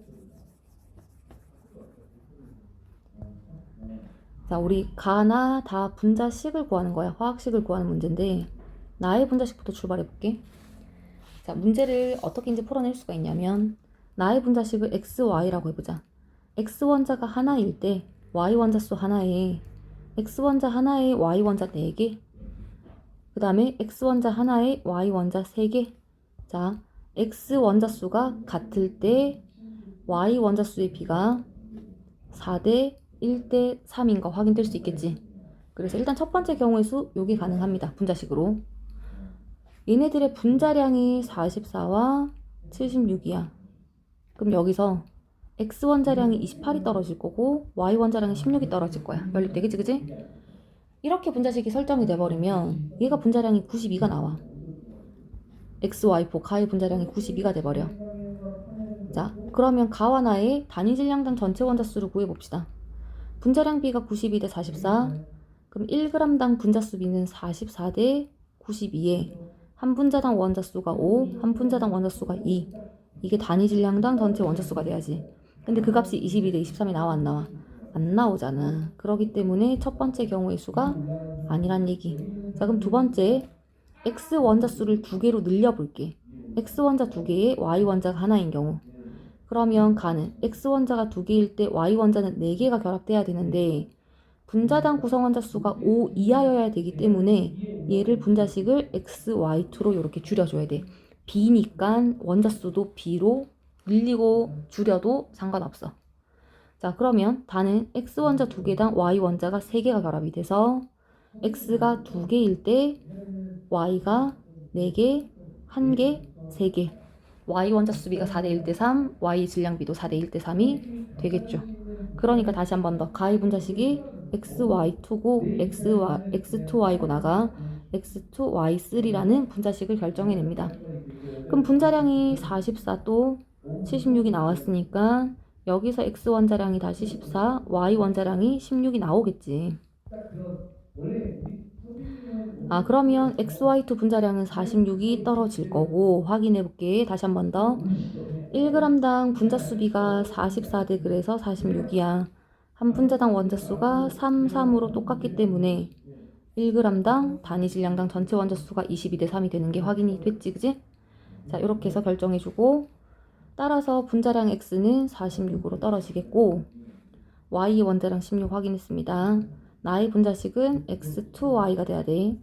자, 우리 가나 다 분자식을 구하는 거야. 화학식을 구하는 문제인데 나의 분자식부터 출발해볼게. 자, 문제를 어떻게 이제 풀어낼 수가 있냐면 나의 분자식을 XY라고 해보자. X원자가 하나일 때 Y원자수 하나에 X원자 하나에 Y원자 4개, 그 다음에 X원자 하나에 Y원자 3개. 자, X원자수가 같을 때 Y원자수의 비가 4대 1대 3인 거 확인될 수 있겠지. 그래서 일단 첫 번째 경우의 수 요게 가능합니다. 분자식으로. 얘네들의 분자량이 44와 76이야. 그럼 여기서 X 원자량이 28이 떨어질 거고 Y 원자량이 16이 떨어질 거야. 연립대, 그치 그치? 이렇게 분자식이 설정이 돼버리면 얘가 분자량이 92가 나와. XY4 가의 분자량이 92가 돼버려. 자, 그러면 가와 나의 단위 질량당 전체 원자수를 구해봅시다. 분자량 B가 92 대 44. 그럼 1g당 분자수 B는 44 대 92에 한 분자당 원자수가 5, 한 분자당 원자수가 2. 이게 단위 질량당 전체 원자수가 돼야지. 근데 그 값이 22 대 23이 나와 안 나와? 안 나오잖아. 그렇기 때문에 첫 번째 경우의 수가 아니란 얘기. 자, 그럼 두 번째 X 원자수를 두 개로 늘려볼게. X 원자 두 개에 Y 원자가 하나인 경우. 그러면 가는 X 원자가 두 개일 때 Y 원자는 4개가 결합돼야 되는데 분자당 구성 원자 수가 5 이하여야 되기 때문에 얘를 분자식을 XY2로 이렇게 줄여줘야 돼. B니까 원자 수도 B로 늘리고 줄여도 상관없어. 자, 그러면 단은 X 원자 두 개당 Y 원자가 3개가 결합이 돼서 X가 2개일 때 Y가 4개, 1개, 3개. Y 원자 수비가 4대 1대 3, Y 질량비도 4대 1대 3이 되겠죠. 그러니까 다시 한 번 더 가의 분자식이 XY2고 X2Y고 나가 X2Y3라는 분자식을 결정해냅니다. 그럼 분자량이 44 또 76이 나왔으니까 여기서 X 원자량이 다시 14, Y 원자량이 16이 나오겠지. 아, 그러면 XY2 분자량은 46이 떨어질 거고 확인해볼게. 다시 한 번 더. 1g당 분자수비가 44대 그래서 46이야. 한 분자당 원자수가 3, 3으로 똑같기 때문에 1g당 단위 질량당 전체 원자수가 22대 3이 되는 게 확인이 됐지, 그지? 자, 이렇게 해서 결정해주고 따라서 분자량 X는 46으로 떨어지겠고 Y 원자량 16 확인했습니다. 나의 분자식은 X2Y가 돼야 돼.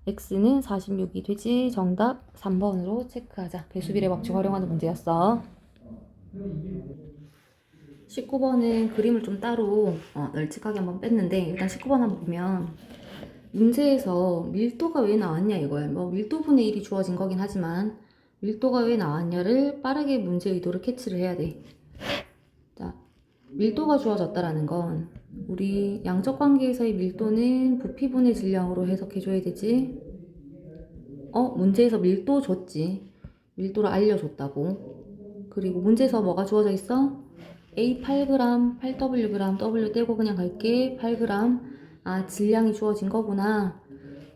X는 46이 되지. 정답 3번으로 체크하자. 배수비례 법칙 활용하는 문제였어. 19번은 그림을 좀 따로 널찍하게 한번 뺐는데 일단 19번 한번 보면 문제에서 밀도가 왜 나왔냐 이거야. 뭐 밀도분의 1이 주어진 거긴 하지만 밀도가 왜 나왔냐를 빠르게 문제 의도를 캐치를 해야 돼. 자, 밀도가 주어졌다라는 건 우리 양적 관계에서의 밀도는 부피분의 질량으로 해석해줘야 되지. 문제에서 밀도 줬지. 밀도를 알려줬다고. 그리고 문제에서 뭐가 주어져 있어? A 8g, 8Wg, W 떼고 그냥 갈게. 8g. 아, 질량이 주어진 거구나.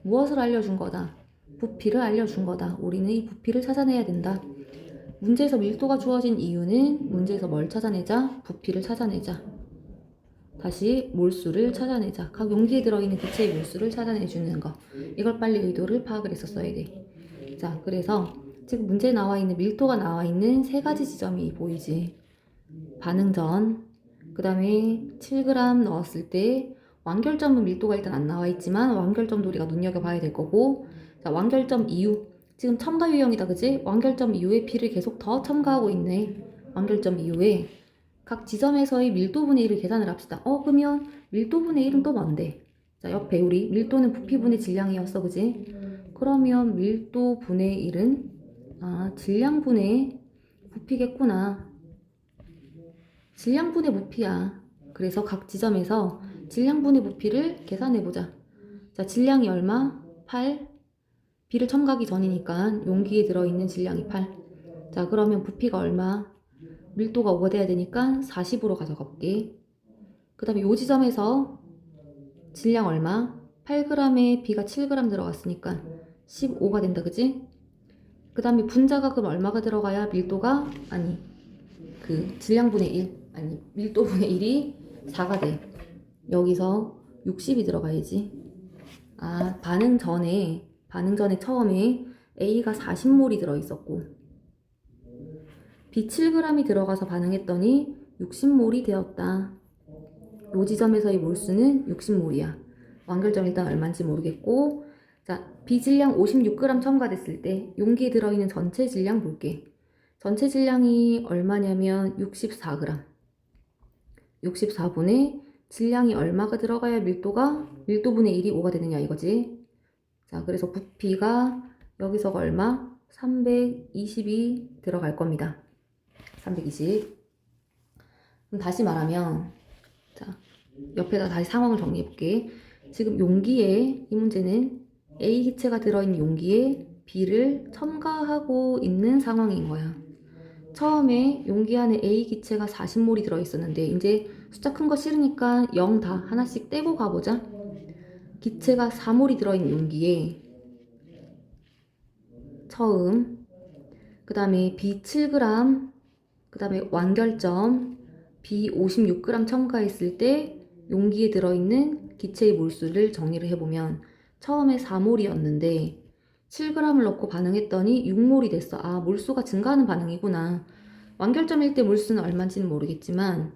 무엇을 알려준 거다? 부피를 알려준 거다. 우리는 이 부피를 찾아내야 된다. 문제에서 밀도가 주어진 이유는 문제에서 뭘 찾아내자? 부피를 찾아내자. 다시 몰수를 찾아내자. 각 용기에 들어있는 기체의 몰수를 찾아내주는 거. 이걸 빨리 의도를 파악을 했었어야 돼. 자, 그래서 지금 문제에 나와 있는 밀도가 나와 있는 세 가지 지점이 보이지. 반응 전, 그 다음에 7g 넣었을 때 완결점은 밀도가 일단 안 나와 있지만 완결점도 우리가 눈여겨봐야 될 거고, 자, 완결점 이후 지금 첨가 유형이다, 그지? 완결점 이후에 B를 계속 더 첨가하고 있네. 완결점 이후에 각 지점에서의 밀도분의 1을 계산을 합시다. 그러면 밀도분의 1은 또 뭔데? 자, 옆에 우리 밀도는 부피분의 질량이었어, 그지? 그러면 밀도분의 1은 질량분의 부피겠구나. 질량분의 부피야. 그래서 각 지점에서 질량분의 부피를 계산해보자. 자, 질량이 얼마? 8. B를 첨가하기 전이니까 용기에 들어있는 질량이 8. 자, 그러면 부피가 얼마? 밀도가 5가 돼야 되니까 40으로 가져가 볼게. 그 다음에 요 지점에서 질량 얼마? 8g에 B가 7g 들어갔으니까 15가 된다, 그지? 그 다음에 분자가 그럼 얼마가 들어가야 밀도가, 질량분의 1, 밀도분의 1이 4가 돼. 여기서 60이 들어가야지. 반응 전에 처음에 A가 40몰이 들어있었고 B 7g이 들어가서 반응했더니 60몰이 되었다. 요 지점에서의 몰수는 60몰이야. 완결점 일단 얼마인지 모르겠고, 자, B 질량 56g 첨가됐을 때 용기에 들어있는 전체 질량 볼게. 전체 질량이 얼마냐면 64g. 64분의 질량이 얼마가 들어가야 밀도분의 1이 5가 되느냐 이거지. 자, 그래서 부피가 여기서가 얼마? 320이 들어갈 겁니다. 320. 그럼 다시 말하면, 자, 옆에다 다시 상황을 정리해 볼게. 지금 용기에, 이 문제는 A 기체가 들어있는 용기에 B를 첨가하고 있는 상황인 거야. 처음에 용기 안에 A 기체가 40몰이 들어있었는데 이제 숫자 큰 거 싫으니까 0 다 하나씩 떼고 가보자. 기체가 4몰이 들어있는 용기에 처음, 그 다음에 B 7g, 그 다음에 완결점 B 56g 첨가했을 때 용기에 들어있는 기체의 몰수를 정리를 해보면 처음에 4몰이었는데 7g을 넣고 반응했더니 6몰이 됐어. 아, 몰수가 증가하는 반응이구나. 완결점일 때 몰수는 얼마인지는 모르겠지만,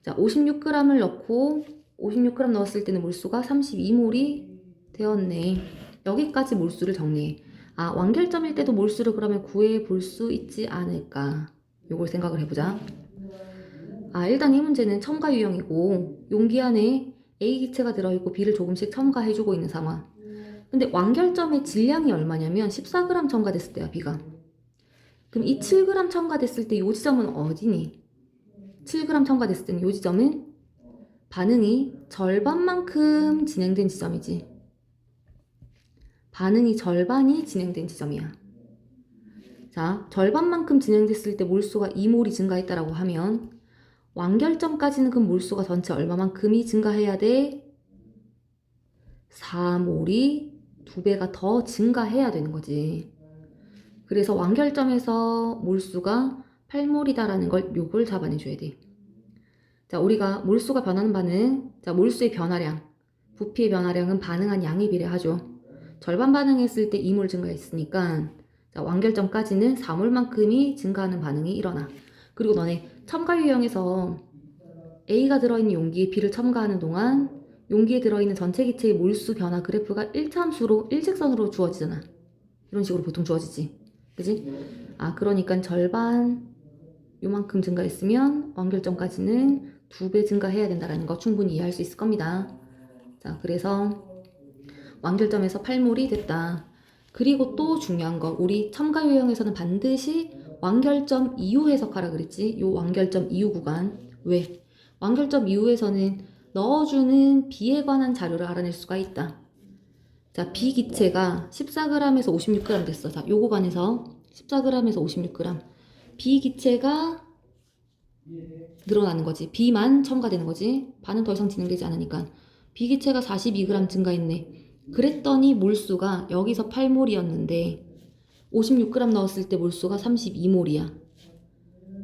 자, 56g을 넣고 56g 넣었을 때는 몰수가 32몰이 되었네. 여기까지 몰수를 정리해. 아, 완결점일 때도 몰수를 그러면 구해 볼 수 있지 않을까? 요걸 생각을 해보자. 아, 일단 이 문제는 첨가 유형이고 용기 안에 A 기체가 들어있고 B를 조금씩 첨가해주고 있는 상황. 근데 완결점의 질량이 얼마냐면 14g 첨가됐을 때야, B가. 그럼 이 7g 첨가됐을 때 이 지점은 어디니? 7g 첨가됐을 때는 이 지점은 반응이 절반만큼 진행된 지점이지. 반응이 절반이 진행된 지점이야. 자, 절반만큼 진행됐을 때 몰수가 2몰이 증가했다라고 하면 완결점까지는 그 몰수가 전체 얼마만큼이 증가해야 돼? 4몰이 2배가 더 증가해야 되는 거지. 그래서 완결점에서 몰수가 8몰이다라는 걸 요걸 잡아내줘야 돼. 자, 우리가 몰수가 변하는 반응, 자, 몰수의 변화량, 부피의 변화량은 반응한 양에 비례하죠. 절반 반응했을 때 2몰 증가했으니까 자, 완결점까지는 4몰만큼이 증가하는 반응이 일어나. 그리고 너네 첨가 유형에서 A가 들어있는 용기에 B를 첨가하는 동안 용기에 들어있는 전체 기체의 몰수 변화 그래프가 일차함수로 일직선으로 주어지잖아. 이런 식으로 보통 주어지지. 그지? 아, 그러니까 절반 요만큼 증가했으면 완결점까지는 2배 증가해야 된다는 거 충분히 이해할 수 있을 겁니다. 자, 그래서 완결점에서 8몰이 됐다. 그리고 또 중요한 거, 우리 첨가 유형에서는 반드시 완결점 이후 해석하라 그랬지. 요 완결점 이후 구간. 왜? 완결점 이후에서는 넣어주는 B에 관한 자료를 알아낼 수가 있다. 자, B 기체가 14g에서 56g 됐어. 자, 요 구간에서 14g에서 56g. B 기체가 늘어나는 거지. B만 첨가되는 거지. 반은 더 이상 진행되지 않으니까. B 기체가 42g 증가했네. 그랬더니 몰수가 여기서 8몰이었는데 56g 넣었을 때 몰수가 32몰이야.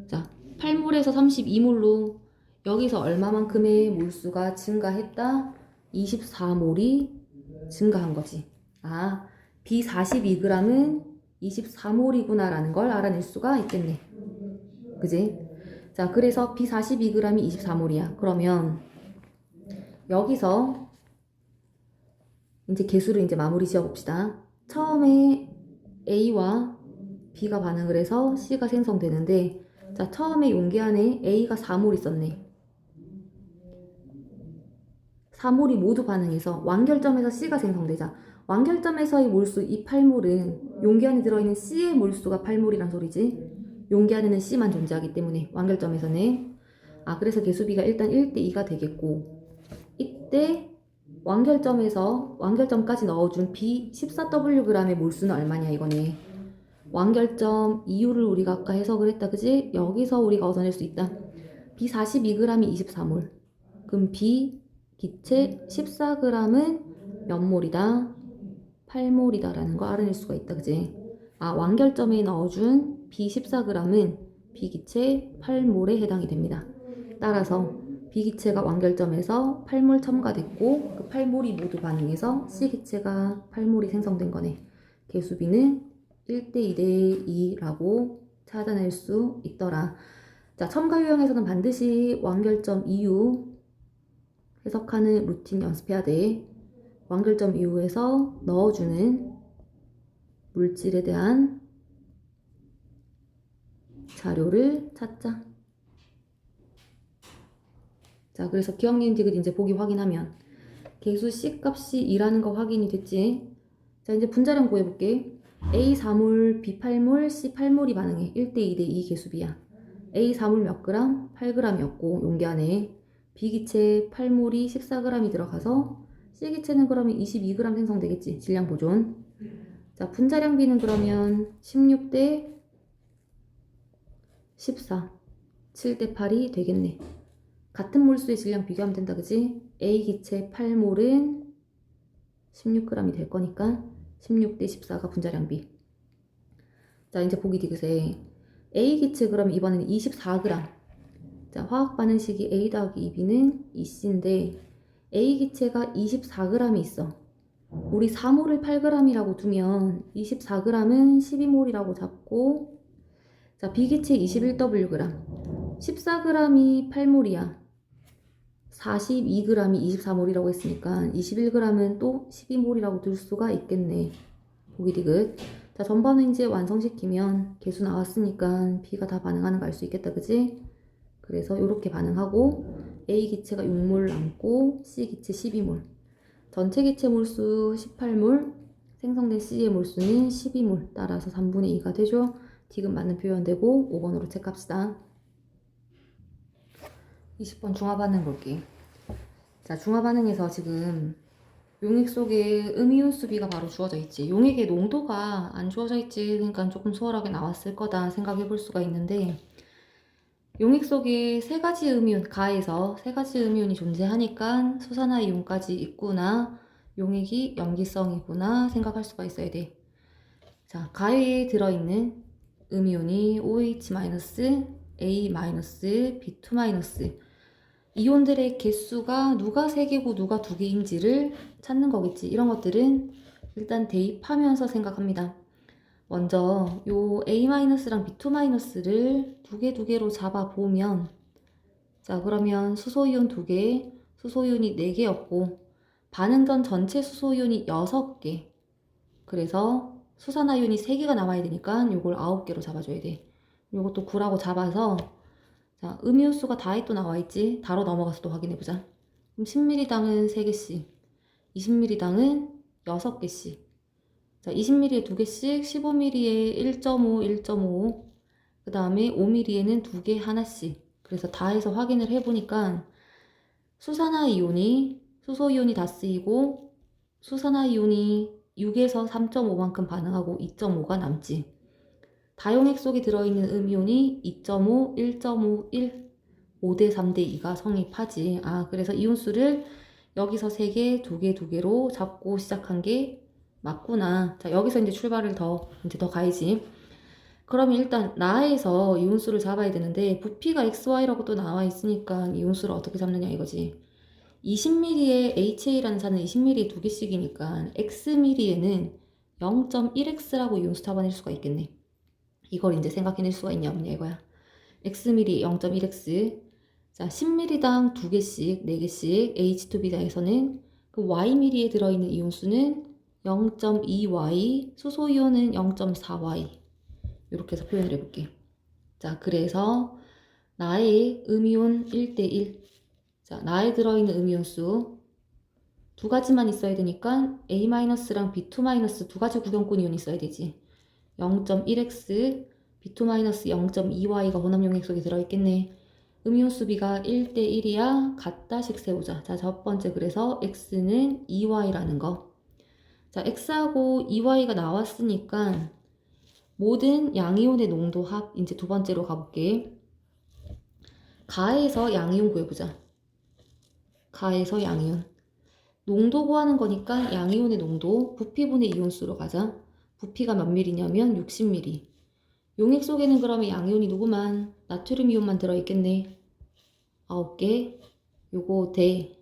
자, 8몰에서 32몰로 여기서 얼마만큼의 몰수가 증가했다? 24몰이 증가한 거지. 아, B 42g은 24몰이구나 라는 걸 알아낼 수가 있겠네. 그지? 자, 그래서 B 42g이 24몰이야. 그러면 여기서 이제 개수를 이제 마무리 지어 봅시다. 처음에 A와 B가 반응을 해서 C가 생성되는데, 자, 처음에 용기 안에 A가 4몰 있었네. 4몰이 모두 반응해서 완결점에서 C가 생성되자. 완결점에서의 몰수 이 8몰은 용기 안에 들어있는 C의 몰수가 8몰이란 소리지. 용기 안에는 C만 존재하기 때문에 완결점에서는. 아, 그래서 개수비가 일단 1대2가 되겠고, 이때 완결점에서 완결점까지 넣어준 B 14Wg의 몰수는 얼마냐 이거네. 완결점 이유를 우리가 아까 해석을 했다, 그지? 여기서 우리가 얻어낼 수 있다. B 42g이 24몰. 그럼 B 기체 14g은 몇 몰이다? 8몰이다 라는 거 알아낼 수가 있다, 그지? 아, 완결점에 넣어준 B 14g은 B 기체 8몰에 해당이 됩니다. 따라서 B 기체가 완결점에서 8몰 첨가됐고 그 8몰이 모두 반응해서 C 기체가 8몰이 생성된 거네. 개수비는 1대2대2라고 찾아낼 수 있더라. 자, 첨가 유형에서는 반드시 완결점 이후 해석하는 루틴 연습해야 돼. 완결점 이후에서 넣어주는 물질에 대한 자료를 찾자. 자, 그래서 기억니은 디귿 이제 보기 확인하면 개수 C 값이 2라는 거 확인이 됐지. 자, 이제 분자량 구해볼게. A 4몰, B 8몰, C 8몰이 반응해. 1대 2대 2 계수비야. A 4몰 몇 그램? 8g이었고 용기 안에 B 기체 8몰이 14g이 들어가서 C 기체는 그러면 22g 생성되겠지. 질량 보존. 자, 분자량비는 그러면 16대 14, 7대 8이 되겠네. 같은 몰수의 질량 비교하면 된다, 그지? A 기체 8몰은 16g이 될 거니까 16대 14가 분자량비. 자, 이제 보기 디귿에 A 기체 그러면 이번에는 24g. 자, 화학 반응식이 A 더하기 2B는 2C인데 A 기체가 24g이 있어. 우리 4몰을 8g이라고 두면 24g은 12몰이라고 잡고, 자, B 기체 21Wg. 14g이 8몰이야. 42g이 24몰이라고 했으니까 21g은 또 12몰이라고 둘 수가 있겠네. 보기 디귿. 자, 전반은 이제 완성시키면 개수 나왔으니까 B가 다 반응하는 거 알 수 있겠다, 그지? 그래서 이렇게 반응하고 A 기체가 6몰 남고 C 기체 12몰. 전체 기체 몰수 18몰, 생성된 C의 몰수는 12몰. 따라서 3분의 2가 되죠. 디귿 맞는 표현 되고 5번으로 체크합시다. 20번 중화반응 볼게. 자, 중화반응에서 지금 용액 속에 음이온 수비가 바로 주어져 있지. 용액의 농도가 안 주어져 있지. 그러니까 조금 수월하게 나왔을 거다 생각해 볼 수가 있는데, 용액 속에 세 가지 음이온, 가에서 세 가지 음이온이 존재하니까 수산화이온까지 있구나, 용액이 염기성이구나 생각할 수가 있어야 돼. 자, 가에 들어있는 음이온이 OH-, A-, B2-, 이온들의 개수가 누가 3개고 누가 2개인지를 찾는 거겠지. 이런 것들은 일단 대입하면서 생각합니다. 먼저 요 A-랑 B2-를 두 개로 잡아보면, 자, 그러면 수소이온 2개, 수소이온이 4개였고 반응 전 전체 수소이온이 6개. 그래서 수산화이온이 3개가 남아야 되니까 요걸 9개로 잡아줘야 돼. 요것도 9라고 잡아서, 자, 음이온수가 다에 또 나와있지. 다로 넘어가서 또 확인해보자. 그럼 10ml당은 3개씩, 20ml당은 6개씩. 자, 20ml에 2개씩, 15ml에 1.5, 1.5, 그 다음에 5ml에는 2개 하나씩. 그래서 다 해서 확인을 해보니까 수산화이온이, 수소이온이 다 쓰이고 수산화이온이 6에서 3.5만큼 반응하고 2.5가 남지. 다용액 속에 들어있는 음이온이 2.5, 1.5, 1, 5대 3대 2가 성립하지. 아, 그래서 이온수를 여기서 3개, 2개, 2개로 잡고 시작한 게 맞구나. 자, 여기서 이제 출발을 더 가야지. 그러면 일단 나에서 이온수를 잡아야 되는데 부피가 XY라고 또 나와 있으니까 이온수를 어떻게 잡느냐 이거지. 20ml에 HA라는 산은 20ml에 2개씩이니까 Xml에는 0.1X라고 이온수 잡아낼 수가 있겠네. 이걸 이제 생각해낼 수가 있냐 없냐 이거야. Xml 0.1X. 자, 10ml당 2개씩, 4개씩 H2B다에서는 그 Yml에 들어있는 이온수는 0.2Y, 수소이온은 0.4Y. 이렇게 해서 표현을 해볼게. 자, 그래서 나의 음이온 1대1. 자, 나에 들어있는 음이온수 두 가지만 있어야 되니까 A-랑 B2- 두 가지 구경권 이온이 있어야 되지. 0.1X, B2- 0.2Y가 혼합용액 속에 들어있겠네. 음이온수 비가 1대1이야 같다식 세우자. 자, 첫 번째, 그래서 X는 2Y라는 거. 자, X하고 2Y가 나왔으니까 모든 양이온의 농도 합, 이제 두 번째로 가볼게. 가에서 양이온 구해보자. 가에서 양이온. 농도 구하는 거니까 양이온의 농도, 부피분의 이온수로 가자. 부피가 몇 밀리냐면 60ml. 용액 속에는 그러면 양이온이 누구만? 나트륨 이온만 들어있겠네. 9개. 요거 대,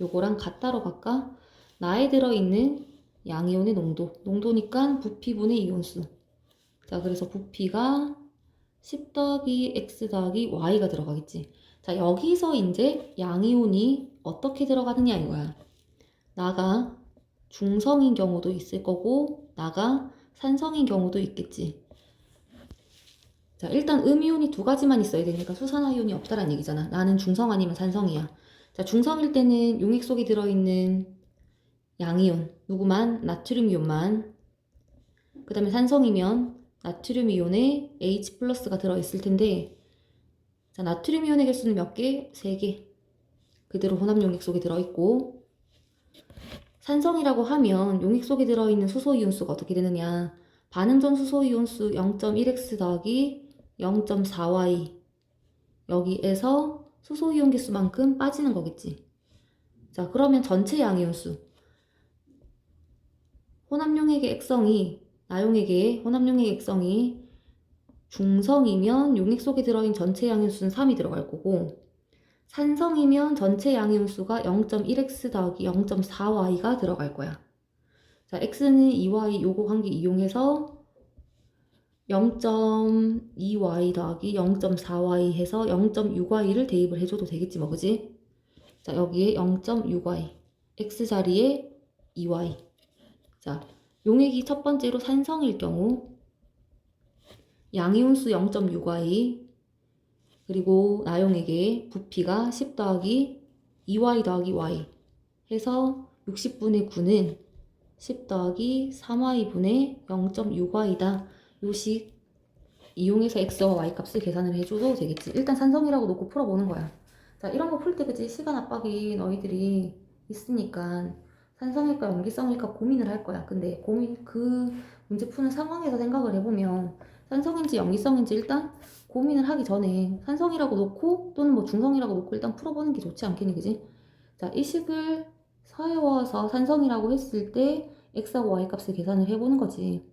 요거랑 같다로 갈까? 나에 들어있는 양이온의 농도. 농도니까 부피분의 이온수. 자, 그래서 부피가 10 더하기 X 더하기 Y가 들어가겠지. 자, 여기서 이제 양이온이 어떻게 들어가느냐 이거야. 나가 중성인 경우도 있을 거고 나가 산성인 경우도 있겠지. 자, 일단 음이온이 두 가지만 있어야 되니까 수산화이온이 없다라는 얘기잖아. 나는 중성 아니면 산성이야. 자, 중성일 때는 용액 속에 들어있는 양이온 누구만? 나트륨 이온만. 그 다음에 산성이면 나트륨 이온에 H 플러스가 들어있을 텐데, 자, 나트륨 이온의 개수는 몇 개? 3개. 그대로 혼합 용액 속에 들어있고, 산성이라고 하면 용액 속에 들어있는 수소이온수가 어떻게 되느냐. 반응 전 수소이온수 0.1x 더하기 0.4y. 여기에서 수소이온 개수만큼 빠지는 거겠지. 자, 그러면 전체 양이온수. 혼합용액의 액성이, 나용액의 혼합용액의 액성이 중성이면 용액 속에 들어있는 전체 양이온수는 3이 들어갈 거고, 산성이면 전체 양이온수가 0.1x 더하기 0.4y가 들어갈 거야. 자, x는 2y 요거 관계 이용해서 0.2y 더하기 0.4y 해서 0.6y를 대입을 해줘도 되겠지 뭐, 그지? 자, 여기에 0.6y, x 자리에 2y. 자, 용액이 첫 번째로 산성일 경우 양이온수 0.6y, 그리고 나용액의 부피가 10 더하기 2y 더하기 y 해서 60분의 9는 10 더하기 3y분의 0.6y다. 요식 이용해서 x와 y 값을 계산을 해줘도 되겠지. 일단 산성이라고 놓고 풀어보는 거야. 자, 이런 거 풀 때 그치? 시간 압박이 너희들이 있으니까 산성일까 염기성일까 고민을 할 거야. 근데 그 문제 푸는 상황에서 생각을 해보면 산성인지 염기성인지 일단 고민을 하기 전에 산성이라고 놓고 또는 뭐 중성이라고 놓고 일단 풀어보는 게 좋지 않겠니, 그지? 자, 이 식을 세워서 산성이라고 했을 때 x하고 y 값을 계산을 해보는 거지.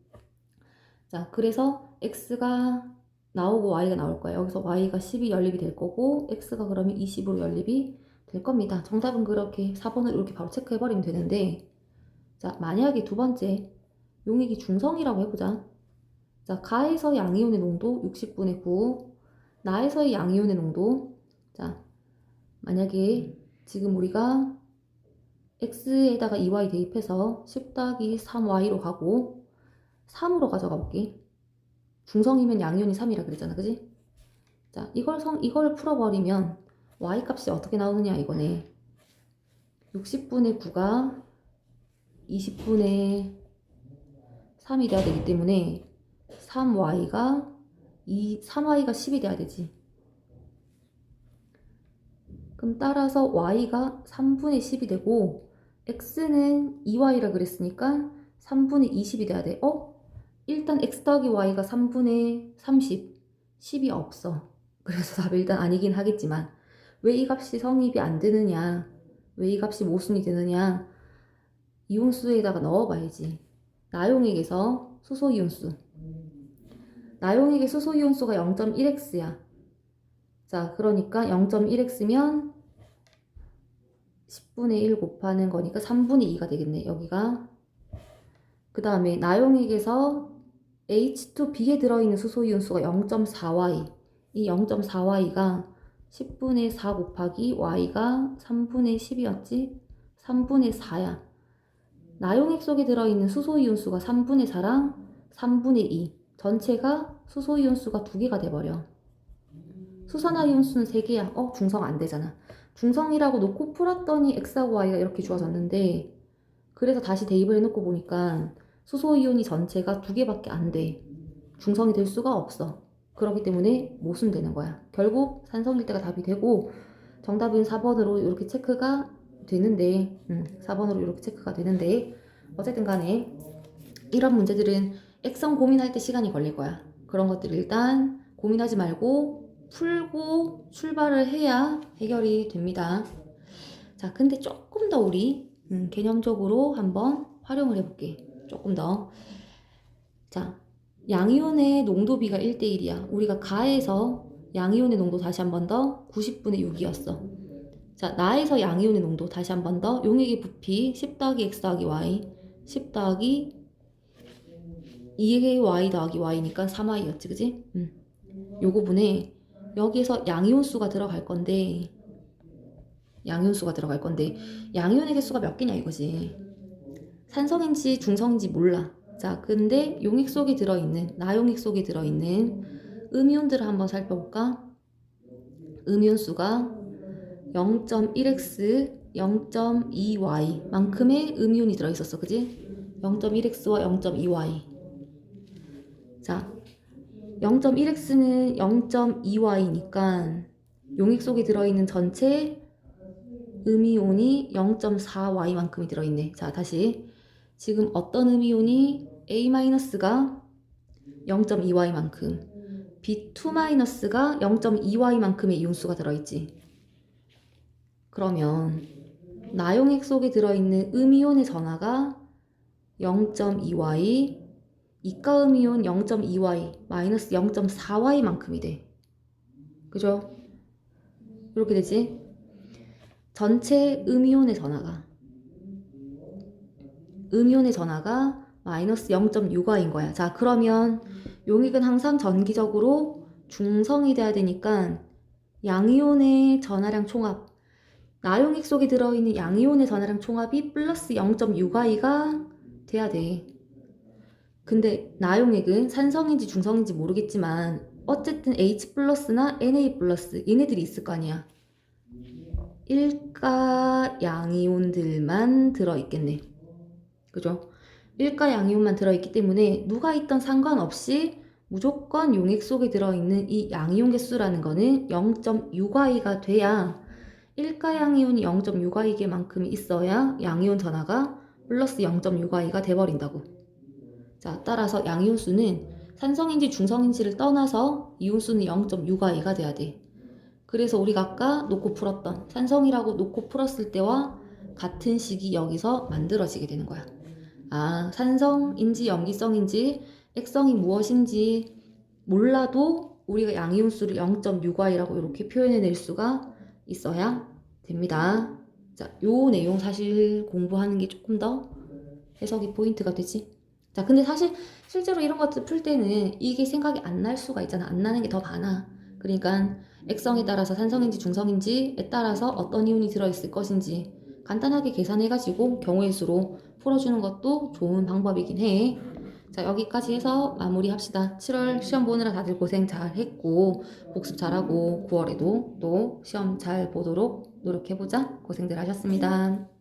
자, 그래서 x가 나오고 y가 나올 거야. 여기서 y가 10이 연립이 될 거고 x가 그러면 20으로 연립이 될 겁니다. 정답은 그렇게 4번을 이렇게 바로 체크해버리면 되는데, 자, 만약에 두 번째 용액이 중성이라고 해보자. 자, 가에서 양이온의 농도 60분의 9, 나에서의 양이온의 농도. 자, 만약에 지금 우리가 x에다가 2y 대입해서 10 더하기 3y로 가고 3으로 가져가 볼게. 중성이면 양이온이 3이라 그랬잖아, 그지? 자, 이걸 풀어버리면 y 값이 어떻게 나오느냐 이거네. 60분의 9가 20분의 3이 돼야 되기 때문에 3y가 10이 돼야 되지. 그럼 따라서 y가 3분의 10이 되고 x는 2y라 그랬으니까 3분의 20이 돼야 돼. 일단 x 더하기 y가 3분의 30, 10이 없어. 그래서 답이 일단 아니긴 하겠지만 왜 이 값이 성립이 안 되느냐, 왜 이 값이 모순이 되느냐, 이온수에다가 넣어봐야지. 나용액에서 수소이온수, 나용액의 수소이온수가 0.1x야. 자, 그러니까 0.1x면 10분의 1 곱하는 거니까 3분의 2가 되겠네, 여기가. 그 다음에 나용액에서 H2B에 들어있는 수소이온수가 0.4y. 이 0.4y가 10분의 4 곱하기 y가 3분의 10이었지? 3분의 4야. 나용액 속에 들어있는 수소이온수가 3분의 4랑 3분의 2. 전체가 수소이온수가 2개가 돼버려. 수산화이온수는 3개야. 중성 안 되잖아. 중성이라고 놓고 풀었더니 x하고 y가 이렇게 주어졌는데, 그래서 다시 대입을 해놓고 보니까 수소이온이 전체가 2개밖에 안 돼. 중성이 될 수가 없어. 그렇기 때문에 모순되는 거야. 결국 산성일 때가 답이 되고, 정답은 4번으로 이렇게 체크가 되는데, 4번으로 이렇게 체크가 되는데, 어쨌든 간에 이런 문제들은 액성 고민할 때 시간이 걸릴 거야. 그런 것들을 일단 고민하지 말고 풀고 출발을 해야 해결이 됩니다. 자, 근데 조금 더 우리 개념적으로 한번 활용을 해볼게. 조금 더. 자, 양이온의 농도비가 1대1이야. 우리가 가에서 양이온의 농도 다시 한 번 더 90분의 6이었어. 자, 나에서 양이온의 농도 다시 한 번 더 용액의 부피 10 더하기 x 더하기 y, 10 더하기 2의 y 더하기 y니까 3y였지, 그지? 요거 분에 여기에서 양이온수가 들어갈 건데, 양이온의 개수가 몇 개냐 이거지. 산성인지 중성인지 몰라. 자, 근데 용액 속에 들어있는, 나용액 속에 들어있는 음이온들을 한번 살펴볼까? 음이온수가 0.1x, 0.2y 만큼의 음이온이 들어있었어, 그지? 0.1x와 0.2y. 자, 0.1x는 0.2y니까 용액 속에 들어있는 전체 음이온이 0.4y만큼이 들어있네. 자, 다시. 지금 어떤 음이온이 A-가 0.2y만큼, B2-가 0.2y만큼의 이온수가 들어있지. 그러면 나용액 속에 들어있는 음이온의 전하가 0.2y, 이가음이온 0.2y 마이너스 0.4y만큼이 돼. 그죠? 이렇게 되지? 전체 음이온의 전하가 마이너스 0.6y인 거야. 자, 그러면 용액은 항상 전기적으로 중성이 돼야 되니까 양이온의 전하량 총합, 나용액 속에 들어있는 양이온의 전하량 총합이 플러스 0.6y가 돼야 돼. 근데 나용액은 산성인지 중성인지 모르겠지만 어쨌든 H 플러스나 Na 플러스 얘네들이 있을 거 아니야. 일가 양이온들만 들어있겠네. 그죠? 일가 양이온만 들어있기 때문에 누가 있던 상관없이 무조건 용액 속에 들어있는 이 양이온 개수라는 거는 0.6y가 돼야, 일가 양이온이 0.6y만큼이 있어야 양이온 전하가 플러스 0.6y가 돼버린다고. 자, 따라서 양이온수는 산성인지 중성인지를 떠나서 이온수는 0.6y가 돼야 돼. 그래서 우리가 아까 놓고 풀었던 산성이라고 놓고 풀었을 때와 같은 식이 여기서 만들어지게 되는 거야. 아, 산성인지 염기성인지 액성이 무엇인지 몰라도 우리가 양이온수를 0.6y라고 이렇게 표현해낼 수가 있어야 됩니다. 자, 요 내용 사실 공부하는 게 조금 더 해석이 포인트가 되지. 자, 근데 사실 실제로 이런 것들 풀 때는 이게 생각이 안 날 수가 있잖아. 안 나는 게 더 많아. 그러니까 액성에 따라서 산성인지 중성인지에 따라서 어떤 이온이 들어있을 것인지 간단하게 계산해가지고 경우의 수로 풀어주는 것도 좋은 방법이긴 해. 자, 여기까지 해서 마무리합시다. 7월 시험 보느라 다들 고생 잘 했고 복습 잘하고 9월에도 또 시험 잘 보도록 노력해보자. 고생들 하셨습니다.